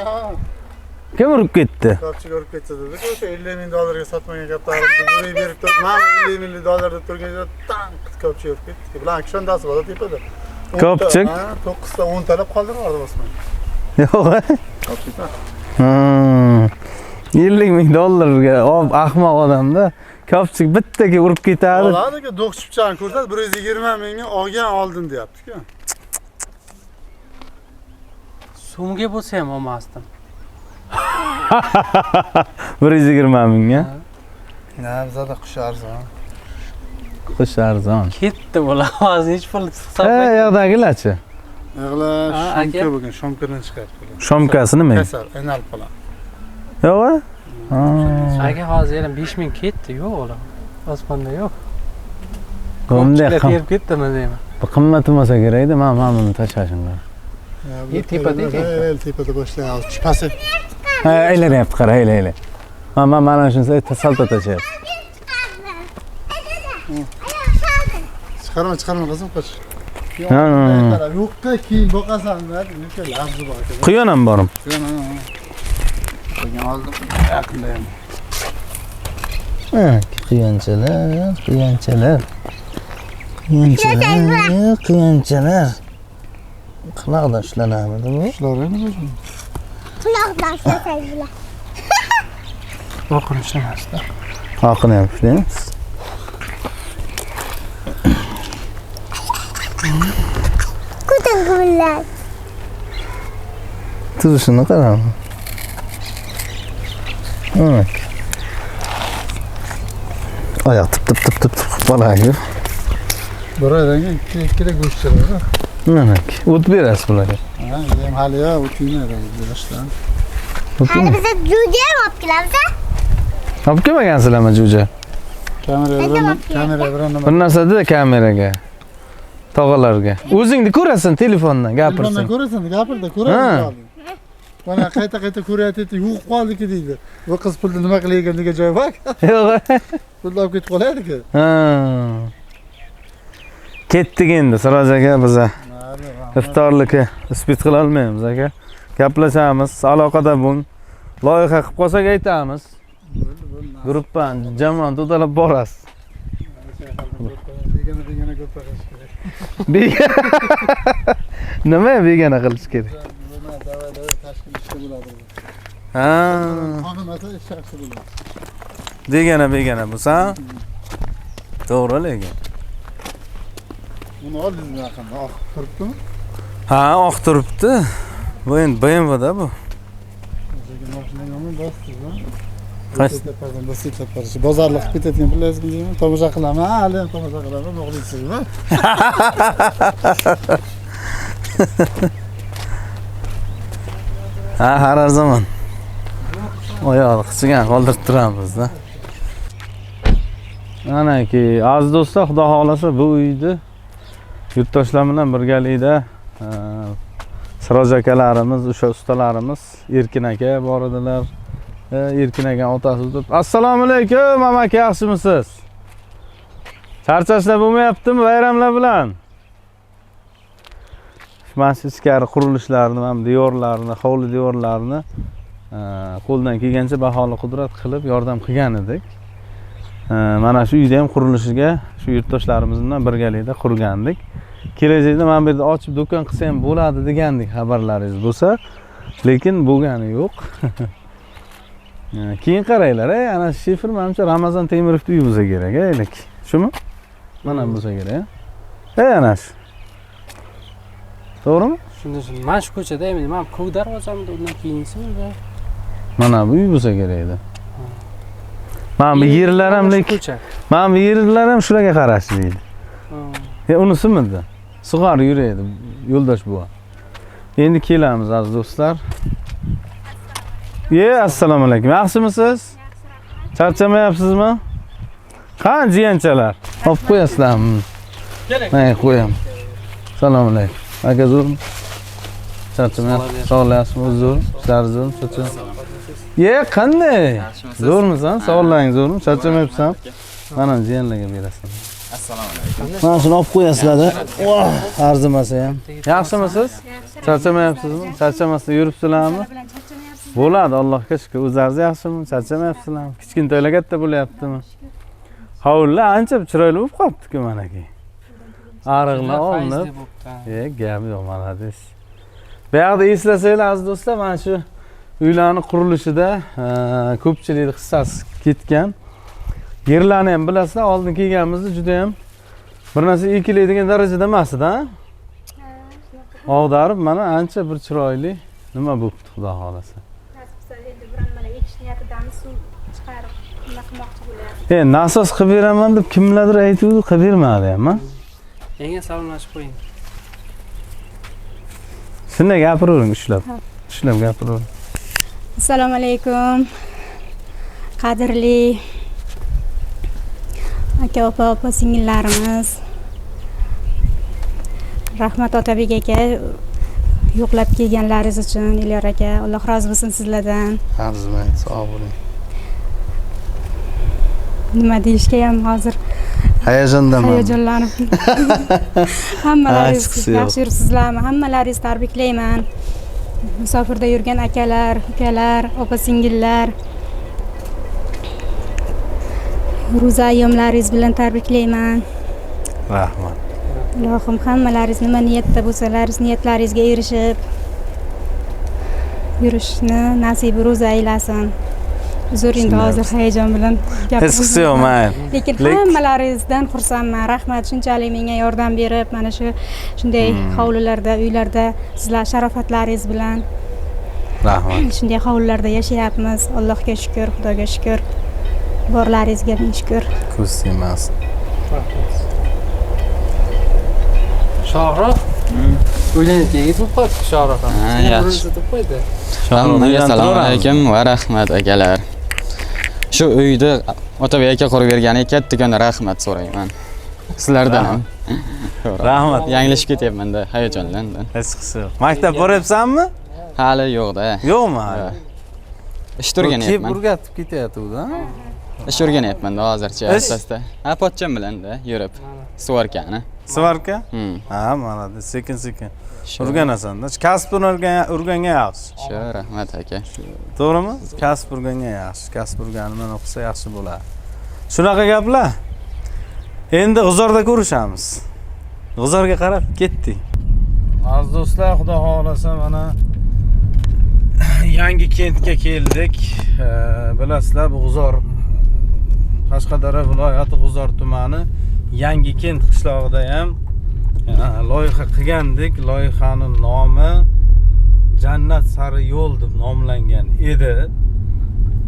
Kim urib ketdi? Kapchik urib ketdi dedi. O'sha $50,000 sotmagan kaptarni buraya berib turib, mana $50,000 deb turganda tank kapchik urib ketdi. Bular kishondasi bor tepada. Kapchik? 9 ta 10 talab qoldirib Osmon. Yo'q. Kapchik. $50,000 ahmoq odamda kapchik bittaga urib ketadi. Oladi-ku, do'qchipchani ko'rsat, 120 mingga olgan oldin deyapti-ku. So'mga bo'lsa ham olmasdim. 120 mingga. Na, bizada qush arzon. Qush arzon. Ketdi bular, hozir hech pul hisob Ha, yoqdagilarchi. Yig'lash, shomka bo'lgan, shomkadan chiqadi. Shomkasi nima? Kasal, enal falan. Yo'q-a? Aka hozir ham 5000 ketdi, yo'q ular. Osmonda yo'q. Bunday terib ketdimi deyman. Bu qimmat bo'lmasa kerak-da, mana buni tashlashinglar. Tepada boshlayapti. Chipasi. Ha, aylanyapti, qara, ayla. Mana shunisi salta tashlayapti. Chiqarma qizim, qoch. Yo'qqa keyin boqasan, nima labzi bor ekan. Quyon ham bormi? Qo'ygan oldim, yaqinda ham. Quyanchalar, quyanchalar. Quyanchalar. Quloqda ushlanamidi bu? Ushlayveramiz. Quloqdan ushlasanglar. Oqini ishlamasdi. Oqini ham ushlaymiz. Kutinglar. Turishini qarang. Oyoq tip bolaydi. Bir oydan keyin 2 kilo go'sht chiqadi. Mana o't berasiz bularga. Ha, ham hali ya o'tmaydi berishdan. Hali biz jo'ja ham olib kelamiz. Olib kelmagansizlarmi jo'ja? Kamera bilan Bir narsa dedi kameraga. Tog'alarga. O'zingni ko'rasan telefondan gapirsan. Telefondan ko'rasan, gapirda ko'rasan. Mana qayta ko'ryapti, yo'q qoldiki deydi. Bu qiz pulni nima qilayotgan degan joy bor. Yo'q. Pulni olib ketib qolaydi-ku. Ha. Ketdik endi Siroj aka biza. Iftorlikka ispit qila olmaymiz aka. Gaplashamiz, aloqada bo'ling. Loyiha qilib qolsak aytamiz. Guruhdan jamoat to'dalab borasiz. Begona ko'p qilish kerak. Nima begona qilish kerak? Davay tashkil ishga bo'ladi. Ha. Xohmasa ish yaxshi bo'ladi. Begona bo'lsa, to'g'ri lekin. Buni oldingizmi yaqinda? Oq turibdimi? Ha, oq turibdi. Bu endi BMW-da bu. Lekin mashinani bosdingizmi? Qaysi? Bozorlik qilib ketayotgan pulingizmi deyman, tomosha qilaman, hali ham tomosha qilaman, o'g'liysizmi? Ha, har zaman. Oyog'i qichigan qoldirib turamiz-da. Manaki, aziz do'stlar, xudo xolasa bu uyni yurtdoshlar bilan birgalikda Siroj akalarimiz, o'sha ustalarimiz, Erkin aka bor edilar. Erkin aka otasi o'tib, "Assalomu alaykum, amaki, yaxshimisiz? Charchashlar bo'lmayaptimi bayramlar bilan?" Mana shu ichkari qurilishlarni, ham devorlarni, hovli devorlarini qo'ldan kelgancha baholi qudrat qilib yordam qilgan edik. Mana shu uyda ham qurilishiga shu yurtdoshlarimiz bilan birgalikda qurgandik. Kelajakda mana bu yerda ochib do'kon qilsa ham bo'ladi degandik, xabarlaringiz bo'lsa, lekin bo'lgani yo'q. Keyin qaranglar, ana shu shifr menimcha Ramazon Temirovning uyi bo'lsa kerak, aylik. Shumi? Mana bu bo'lsa kerak. Ana shu. To'g'rimi? Shunda mana shu ko'chada endi men ko'k darvozamda undan keyinsimi? Mana bu uy bo'lsa kerak edi. Mana bu yerlar ham lekin mana bu yerlar ham shularga qarashlaydi. Unisimidi? Sug'or yuraydi yo'ldosh buva. Endi kelamiz aziz do'stlar. Assalomu alaykum. Yaxshimisiz? Charchamayapsizmi? Qani jiyanchalar? Olib qo'yasizlarmi? Keling. Qo'yam. Assalomu alaykum. Aka zo'rmi? Charchamayapsiz? Sog'layapsizmi? Zo'r. Ishlar zo'rmi? Charchamayapsiz? Qanday? Zo'rmisan? Sog'lig'ing zo'rmi? Charchamayapsan? Mana jiyanlarga berasan. Assalomu alaykum. Mana shuni olib qo'yasizlar-da. Arzimasa ham. Yaxshimisiz? Charchamayapsizmi? Charchamasdan yuribsizlarmi? Bo'ladi, Allohga shukr. O'zingiz yaxshimi? Charchamayapsizlarmi? Kichkintoylar katta bo'lyaptimi? Hovlilar ancha chiroyli bo'lib qolibdi-ku mana-ki. Ariqlar olinib. Gap yo'q, malades. Bu yerda eslasanglar aziz do'stlar, mana shu uylarning qurilishida ko'pchilik hissasi ketgan. Yerlarni ham bilasizlar, oldin kelganimizda juda ham bir narsa ekiladigan darajada emas edi, ha? Og'darib mana ancha bir chiroyli nima bo'pti, xudo xolasa. Endi bironmalar ekish niyatidamiz, suv chiqarib nima qilmoqchi bo'lyapti. Nasos qilib beraman deb kimlardir aytdi, qilib bermadi ham, ha? Yangi salomlashib qo'ying. Shunday gapiravering, ushlab gapiravering. Assalomu alaykum. Qadrli aka, opa, singillarimiz. Rahmat Otabek aka, yo'qlab kelganlaringiz uchun Elyor aka, Alloh rozi bo'lsin sizlardan. Arzimaydi, sog' bo'ling. Nima deyishga ham hozir hayajondaman. Hayajonlanib. Hammalaringiz yaxshi yuribsizlarmi? Hammalaringizni tabriklayman. Musofirda yurgan akalar, ukalar, opa singillar. ro'za ayyomlaringiz bilan tabriklayman. Rahmat. Ilohim hammalaringiz nima niyatda bo'lsalaringiz niyatlaringizga erishib yurishni nasib ro'za aylasin. Uzr, endi hozir hayajon bilan Hech qisi yo'q, mayli. Lekin hammalaringizdan xursandman. Rahmat, shunchalik menga yordam berib, mana shu shunday hovlilarda, uylarda sizlar sharofatlaringiz bilan Rahmat. shunday hovlilarda yashayapmiz. Allohga shukr, Xudoga shukr. Borlaringizga ming shukr. Ko'z tegmas. Shohroq. O'ylanib yetib qoldi Shohroq ham. Yaxshi. qo'ydi. Hammaga assalomu alaykum va rahmat akalar. Shu uyni Otabek aka qurib berganiga kattakon rahmat so'rayman. Sizlardan ham. Rahmat. Yanglishib ketyapman-da, hayajonlandim. Hech qisi yo'q. Maktab boryapsanmi? Hali yo'q-da. Yo'qmi hali? Ish o'rganyapman. Burgatib ketyapti-da. Ish o'rganyapman hozircha asosda. Ha, pochcham bilan-da yurib. Svarkani. Svarka? Ha, mana sekin-sekin. O'rganasan-da. Kasb o'rganga yaxshi. Shu, rahmat aka. To'g'rimi? Kasb o'rganga yaxshi. Kasb o'rganini o'qisa yaxshi bo'ladi. Shunaqa gaplar. Endi G'uzorda ko'rishamiz. G'uzorga qarab ketdik. Aziz do'stlar, xudo xolasa mana yangi kentga keldik. Bilasizlar, bu G'uzor Qashqadaryo viloyati G'uzor tumani Yangi Kent qishlog'ida ham loyiha qilgandik. Loyihaning nomi Jannat sari yo'l deb nomlangan edi.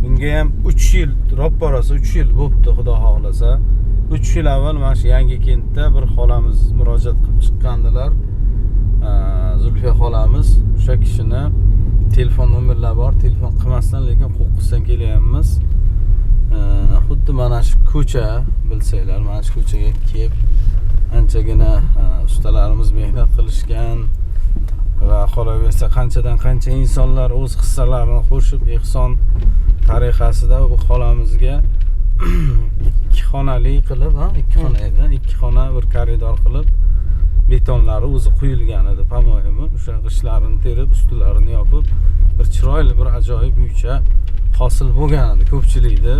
Bunga ham 3 yil, ro'pparasi 3 yil bo'pti, xudo xolasa. 3 yil avval mana shu Yangi Kentda bir xolamiz murojaat qilib chiqqandilar. Zulfiya xolamiz, o'sha kishini telefon nomerlari bor, telefon qilmasdan, lekin qo'qqisdan kelyapmiz. Xuddi mana shu ko'cha, bilsanglar, mana shu ko'chaga kelib anchagina ustalarimiz mehnat qilishgan va qolaversa qanchadan qancha insonlar o'z hissalarini qo'shib ehson tariqasida bu xolamizga 2 xonali qilib, 2 xona edi, 2 xona bir koridor qilib betonlari o'zi quyilgan edi, pamoyimi, o'sha g'ishtlarini terib, ustilarini yopib, bir chiroyli, bir ajoyib uycha hosil bo'lgan edi. Ko'pchilikni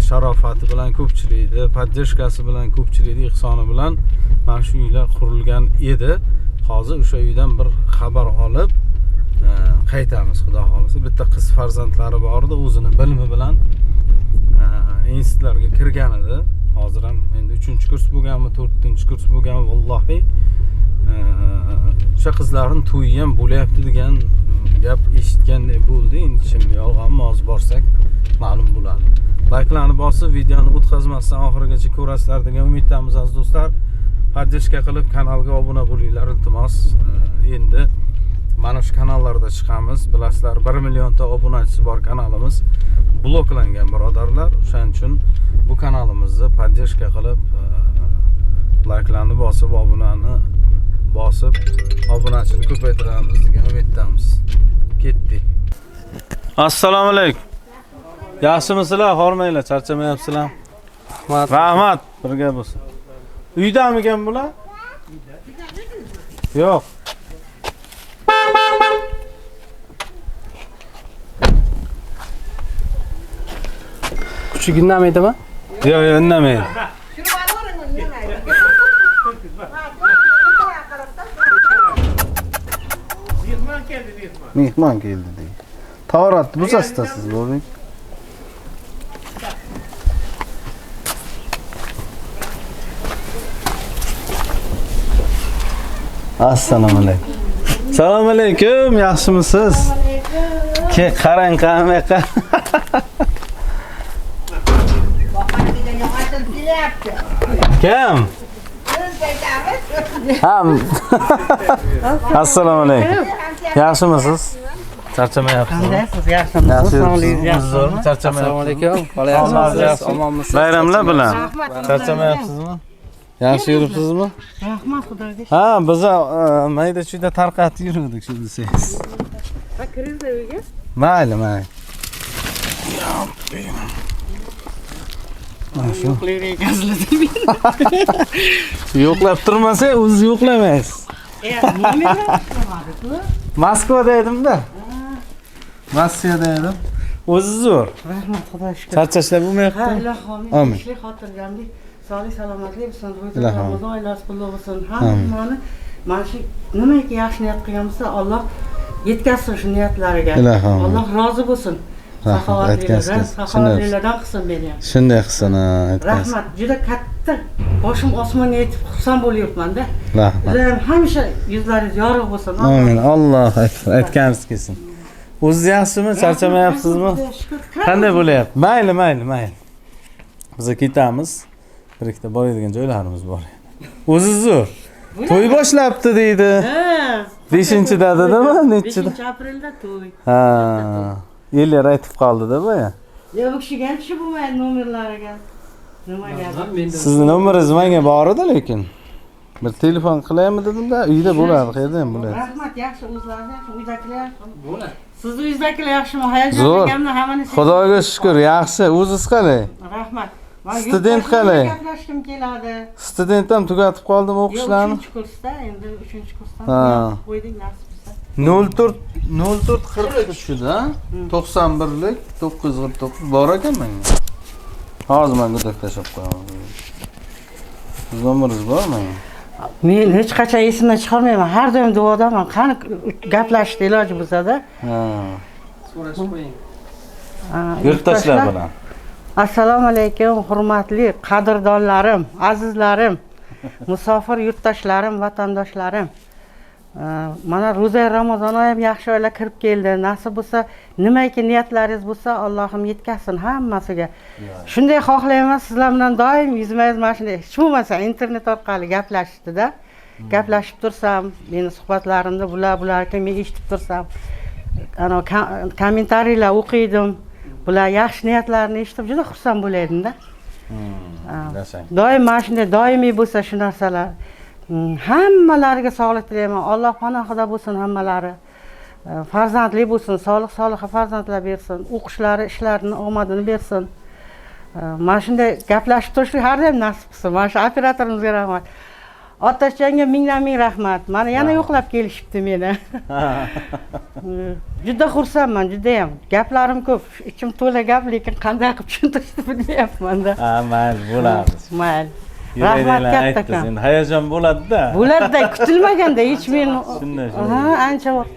sharofati bilan, ko'pchilikni podдержкасы bilan, ko'pchilikni ehsoni bilan mana shu uylar qurilgan edi. Hozir o'sha uydan bir xabar olib qaytamiz, xudo xolasa. Bitta qiz farzandlari bor edi, o'zini bilimi bilan institutlarga kirgan edi. Hozir ham endi 3-kurs bo'lganmi, 4-kurs bo'lganmi, vallohi o'sha qizlarning to'yi ham bo'lyapti degan gap eshitgandek bo'ldi. Endi kim yolg'onmi, hozir borsak ma'lum bo'ladi. Like'larni bosib, videoni o'tkazmasdan oxirigacha ko'rasizlar degan umiddamiz aziz do'stlar. Podдержка qilib kanalga obuna bo'linglar, iltimos. Endi mana shu kanallarda chiqamiz. Bilasizlar, 1 millionta obunachisi bor kanalimiz. Bloklangan birodarlar. O'shaning uchun bu kanalimizni podдержка qilib, like'larni bosib, obunani bosib, obunachilik ko'paytiramiz degan umiddamiz. Ketdik. Assalomu alaykum. Yaxshimisizlar? Hormanglar, charchamayapsizlar? Rahmat. Birga bo'lsin. Uydamikan bular? Yo'q. Kuchuk indaydimi? Yo'q, indamaydi. Mehmon keldi deydi. Tavoratni buzasizsiz, bo'ling. Assalomu alaykum. Assalomu alaykum, yaxshimisiz? Ke qarang qanaqa. Kim? Ham. Assalomu alaykum. Yaxshimisiz? Charchamayapsizmi? Siz yaxshimisiz? Sog'ligingiz yaxshimi? Charchamayapsizmi? Assalomu alaykum. Qolayapsiz? Omonmisiz? Bayramlar bilan. Charchamayapsizmi? Yaxshi yuribsizmi? Rahmat, Xudoga. Ha, biz mayda chuyda tarqatib yurdik shu desangiz. Ha, kiringlar uyga. Mayli, mayli. Yo'qlar egasizlar. Yo'qlab turmasa, o'zingiz yo'qlamaysiz. Moskvada edim-da. Rossiyada edim. O'zi zo'r. Rahmat, Xudoga shukr. Charchashlar bo'lmayapti? Ha, ilohi amin. Amin. Tinchlik, xotirjamlik, sog'lik, salomatlik bo'lsin. Ilohi amin. Ramazon oylasi qutlug' bo'lsin. Hammani mana shu nimaiki yaxshi niyat qilgan bo'lsa, Alloh yetkazsin shu niyatlariga. Ilohi amin. Alloh rozi bo'lsin. Saxovatlilardan qilsin meni ham. Shunday qilsin, aytgansiz. Rahmat, juda katta boshim osmonga yetib xursand bo'lyapman-da. Rahmat. Sizlar hamisha yuzlaringiz yorug' bo'lsin. Amin. Alloh akbar. Aytganingiz kelsin. O'zingiz yaxshimi? Charchamayapsizmi? Qanday bo'lyapti? Mayli. Biz ketamiz. Bir ikkita boradigan joylarimiz bor. O'zi zo'r. To'y boshlabdi deydi. Ha. 5-da dedimi? Nechida? 5-aprelda to'y. Ha. Yillar aytib qoldi-da boya. Yo, bu kishiga ham tushib bo'lmaydi nomerlariga. Nima gap? Sizni nomeringiz menga bor edi lekin. Bir telefon qilaymi dedim-da, uyda bo'ladi, qayerda ham bo'ladi. Rahmat, yaxshi o'zlaringiz yaxshi, uydagilar bo'ladi. Sizni uydagilar yaxshimi? Hayajon Zo'r. ekanmi hammani? Xudoga shukr, yaxshi. O'zingiz qalay? Rahmat. Student qalay? Gaplashkim keladi. Student ham tugatib qoldimi o'qishlarni? 3-kursda, endi 3-kursdan Ha. qo'ydik nasib bo'lsa. 0440 tushdi-da. 91lik 949 bor ekan menga. Hozir men go'daklashib qo'yaman. Siz nomeringiz bormi? Men hech qachon esimdan chiqarmayman. Har doim duodaman. Qani gaplashishni iloji bo'lsa-da. Ha. So'rashib qo'ying. Yurtdoshlar bilan. Assalomu alaykum, hurmatli qadrdonlarim, azizlarim, musofir yurtdoshlarim, vatandoshlarim. Mana ro'za Ramazon oyi ham yaxshi oylar kirib keldi. Nasib bo'lsa, nimaiki niyatlaringiz bo'lsa, Allohim yetkazsin hammasiga. Shunday xohlayman, sizlar bilan doim yuzma-yuz mana shunday hech bo'lmasa internet orqali gaplashishdi-da. Gaplashib tursam, meni suhbatlarimda bularga men eshitib tursam, ana kommentariylar o'qiydim. Bular yaxshi niyatlarini eshitib juda xursand bo'laydim-da. Doim mana shunday doimiy bo'lsa shu narsalar. Hammalariga sog'lik tilayman. Alloh panohida bo'lsin hammalari. Farzandli bo'lsin, solih farzandlar bersin. O'qishlari, ishlarini omadini bersin. Mana shunday gaplashib turishlik har doim nasib qilsin. Mana shu operatorimizga rahmat. Otajonga ming rahmat. Mana yana yo'qlab kelishibdi meni. Juda xursandman, juda ham. Gaplarim ko'p, ichim to'la gap, lekin qanday qilib tushuntirishni bilmayapman-da. Ha, mayli, bo'ladi. Mayli. Rahmat kattakon. Endi hayajon bo'ladi-da. Bo'ladi-da, kutilmaganda hech men. Ha, ancha bor.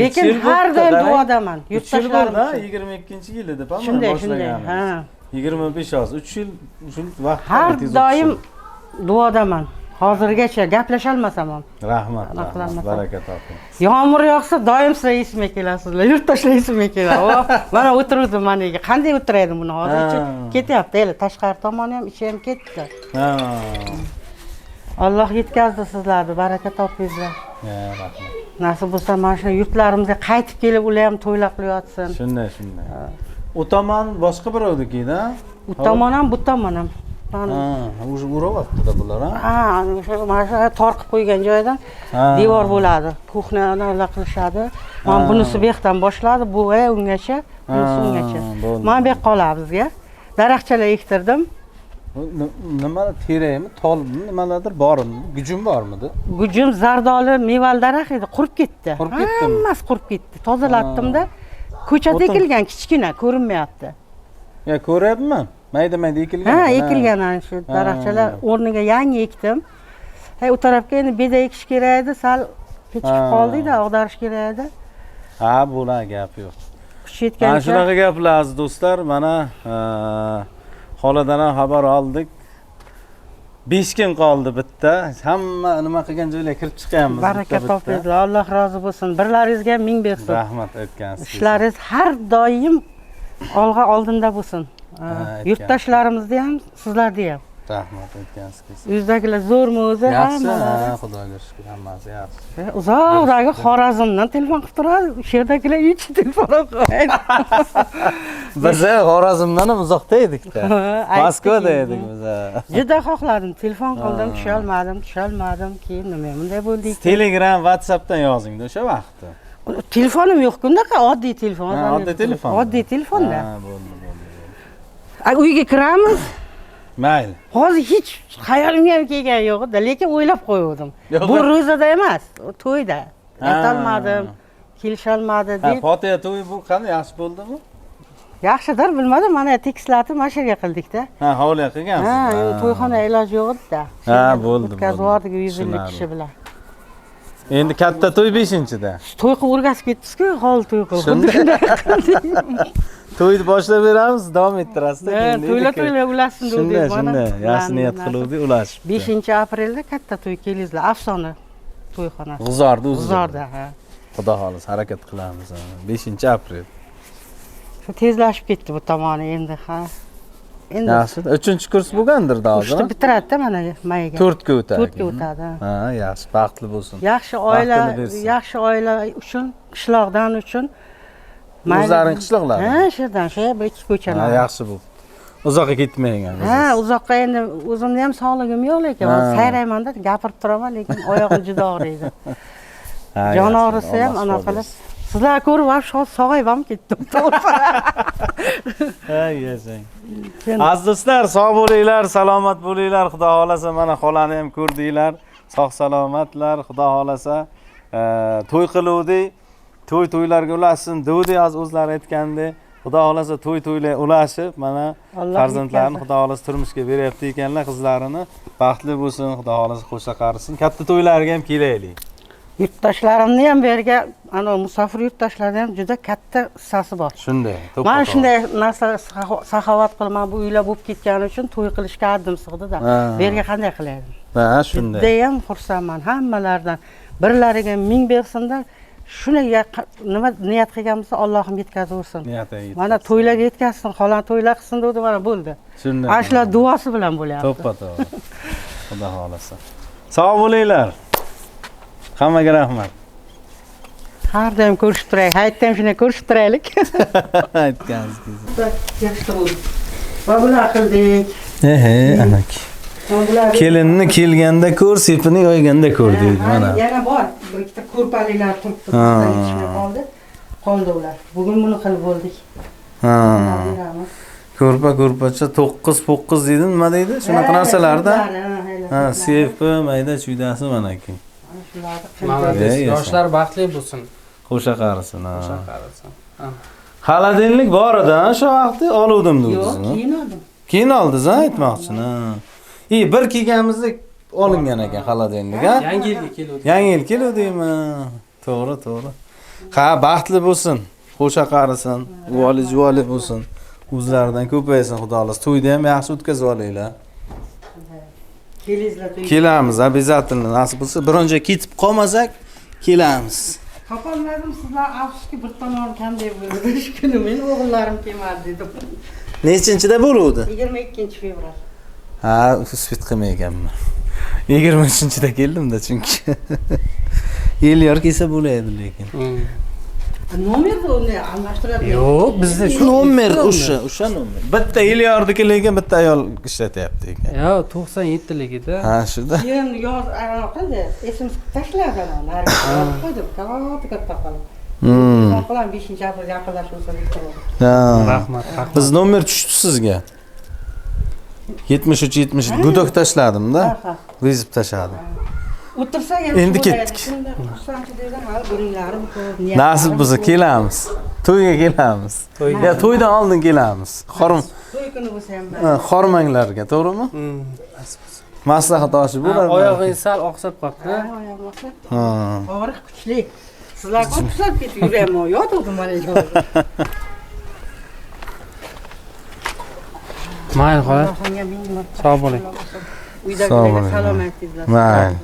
Lekin har doim duodaman. Yurtdoshlarim 22-yil edi, pamma shunday. Ha. 25 hozir 3 yil vaqt. Har doim duodaman. Hozirgacha gaplasha olmasam ham. Rahmat. Baraka toping. Yomg'ir yog'sa doim sizlar esimga kelasizlar. Yurtdoshlar esimga keladi. Mana o'tirdim mana yerga. Qanday o'tiraydim buni hozircha? Ketyapti, eli tashqari tomoni ham, ichi ham ketdi. Ha. Alloh yetkazdi sizlarni, baraka topinglar. Rahmat. Nasib bo'lsa mana shu yurtlarimizga qaytib kelib ular ham to'ylab qilyotsin. Shunday. U tomon boshqa birovniki-da? U tomon ham, bu tomon ham. Ha, o'sha uryapti-da bular, ha? Ha, mana shu tor qilib qo'ygan joydan devor bo'ladi. Kuxnani ular qilishadi. Mana bunisi bu yoqdan boshladi, bu ungacha, bunisi ungacha. Mana bu yoqqa qolabizga. Daraxtchalar ektirdim. Nima teraymi, tolmi, nimalardir bormi? Gujum bormidi? Gujum zardoli mevali daraxt edi, qurib ketdi. Qurib ketdimi? Hammasi qurib ketdi. Tozalatdim-da. Ko'chada ekilgan, kichkina, ko'rinmayapti. Ya, ko'ryapman. Mayda ekilgan. Ha, ekilgan ana shu daraxtchalar o'rniga yangi ekdim. U tarafga endi beda ekish kerak edi, sal kechikib qoldik-da, og'darish kerak edi. Ha, bular gap yo'q. Kuch yetgancha. Mana shunaqa gaplar aziz do'stlar, mana xoladan ham xabar oldik. 5 kun qoldi bitta. Hamma nima qilgan joylarga kirib chiqyapmiz. Baraka topinglar. Alloh rozi bo'lsin. Birlaringizga ming bersin. Rahmat aytgansiz. Ishlaringiz har doim oldinda bo'lsin. Yurtdoshlarimizda ham, sizlarda ham. Rahmat aytgansiz. Uydagilar zo'rmi o'zi? Hammalari. Xudoga shukr, hammasi yaxshi. Uzoqdagi Xorazmdan telefon qilib turadi. O'sha yerdagilar hech telefon qilmaydi. Biz Xorazmdan ham uzoqda edik-da. Moskvada edik biz. Juda xohladim, telefon qildim, tusha olmadim. Keyin nima bunday bo'ldi? Telegram, WhatsAppdan yozing-da o'sha vaqtda. Telefonim yo'q, bunaqa oddiy telefon. Oddiy telefon. Oddiy telefonda. Ha, bo'ldi. Uyga kiramiz. Mayli. Hozir hech xayolimga ham kelgan yo'q-da, lekin o'ylab qo'ydim. Bu ro'zada emas, to'yda. Aytolmadim, kelisholmadi deb. Fotiha to'yi bu qanday yaxshi bo'ldimi? Yaxshidir, bilmadim. Mana tekislatib mana shu yerga qildik-da. Ha, hovliga qilgansiz. Ha, endi to'yxona iloji yo'q edi-da. Ha, bo'ldi. O'tkazib yubordik 150 kishi bilan. Endi katta to'y 5-da. To'y qilib o'rgatib ketdingiz-ku, hol to'y qilib. To'yni boshlab beramiz, davom ettirasiz. To'ylar ulasin deb mana. Shunday, yaxshi niyat qiluvdik, ulashib. 5-aprelda katta to'y kelingizlar, afsona to'yxonasi. G'uzorda, ha. Xudo xolisa harakat qilamiz. 5-aprel. Shu tezlashib ketdi bu tomoni endi, ha. Endi yaxshi. 3-kurs bo'lgandir-da hozir. Uchta bitiradi-da mana mayga. 4ga o'tadi. 4ga o'tadi. Ha, yaxshi, baxtli bo'lsin. Yaxshi oila uchun, qishloqdan uchun o'zlaring qishloqlar. Ha, shu yerdan, shu bir ikki ko'chalar. Ha, yaxshi bu. Uzoqqa ketmagan. Ha, uzoqqa endi o'zimni ham sog'ligim yo'q lekin, sayrayman-da, gapirib turaman, lekin oyog'im juda og'riydi. Jon og'risa ham ana qilib. Sizlar ko'rib, sog'ayib ham ketdim. Ha, yashang. Aziz do'stlar, sog' bo'linglar, salomat bo'linglar. Xudo xolasa mana xolani ham ko'rdinglar. Sog' salomatlar, xudo xolasa. To'y qiluvdik. To'ylarga ulashsin degdik, o'zlari aytgandek. Xudo xolasa to'ylar ulashib, mana farzandlarni xudo xolasa turmushga beryapti ekanlar, qizlarini. Baxtli bo'lsin, xudo xolasa qo'sha qarisin. Katta to'ylarga ham kelaylik. Yurtdoshlarimni ham bu yerga, ana musofir yurtdoshlarning ham juda katta hissasi bor. Shunday. Men shunday narsa saxovat qilaman, bu uylar bo'lib ketgani uchun to'y qilishga addim sig'di-da. Bu yerga qanday qilaydim? Ha, shunday. Juda ham xursandman hammalardan. Birlariga ming bersin-da. Shuni nima niyat qilgan bo'lsa, Allohim yetkazaversin. Mana to'ylarga yetkazsin, xolan to'ylar qilsin dedi, mana bo'ldi. Shunday. Ana shular duosi bilan bo'lyapti. To'ppa-to'g'ri. Xudo xolasa. Sog' bo'linglar. Hammaga rahmat. Har doim ko'rishib turaylik. Hayitda ham shunday ko'rishib turaylik. Aytgansiz. Yaxshi bo'ldi. Va bular qildik. Anak. Kelinni kelganda ko'r, sepini yoyganda ko'r deydi mana. Yana bor. Bir ikkita ko'rpaliklar turibdi. Qoldi ular. Bugun buni qilib bo'ldik. Ha. Ko'rpacha 9 deydi, nima deydi? Shunaqa narsalarda. Ha, sepi, mayda chuydasi mana ki. Yoshlar baxtli bo'lsin. Qo'sha qarisin. Xaladenlik bor edi, shu vaqtda oluvdim dedingiz. Yo'q, keyin oldingiz, aytmoqchini. Bir kelganimizda olingan ekan xaladenlik, ha? Yangi yilga keluvdik. Yangi yil keluvdikmi? To'g'ri. Ha, baxtli bo'lsin. Qo'sha qarisin, juvoli bo'lsin. O'zlaridan ko'paysin, xudo xolasa. To'yda ham yaxshi o'tkazib olinglar. Kelamiz, обязательно. Nasib bo'lsa, bironcha ketib qolmasak, kelamiz. Topolmadim, sizlar afsuski bir tomon qanday bo'ldi? Shu kuni men o'g'illarim kelmadi dedim. Nechinchida bo'luvdi? 22-fevral. Ha, uspet qilmayganman. 23-da keldim-da chunki. Elyor kelsa bo'laydi lekin. Nomerni uni almashtiradi. Yo'q, bizda shu nomer o'sha nomer. Bitta Elyorniki lekin bitta ayol ishlatyapti ekan. Yo'q, 97ligida. Ha, shuda. Keyin yoz qildi, SMS tashladim ana. Qo'ydim, katta qolib. Qo'lan 5-aprel yaqinlashuvsa Rahmat. Biz nomer tushdi sizga. 73 gudok tashladim-da. Vezib tashladim. O'tirsak endi ketdik. Nasib bo'lsa kelamiz. To'yga kelamiz. Ya to'ydan oldin kelamiz. To'y kuni bo'lsa ham. Xormanglarga, to'g'rimi? Maslahat oshib bo'ladi. Oyog'ingiz sal oqsab qoldi. Oyog'im oqsab. Ha. Og'riq kuchli. Sizlar ko'psab ketib yuraymi? Yotuvdim mana joyda. Mayli, xola. Sog' bo'ling. Uydagilarga salom aytinglar. Mayli.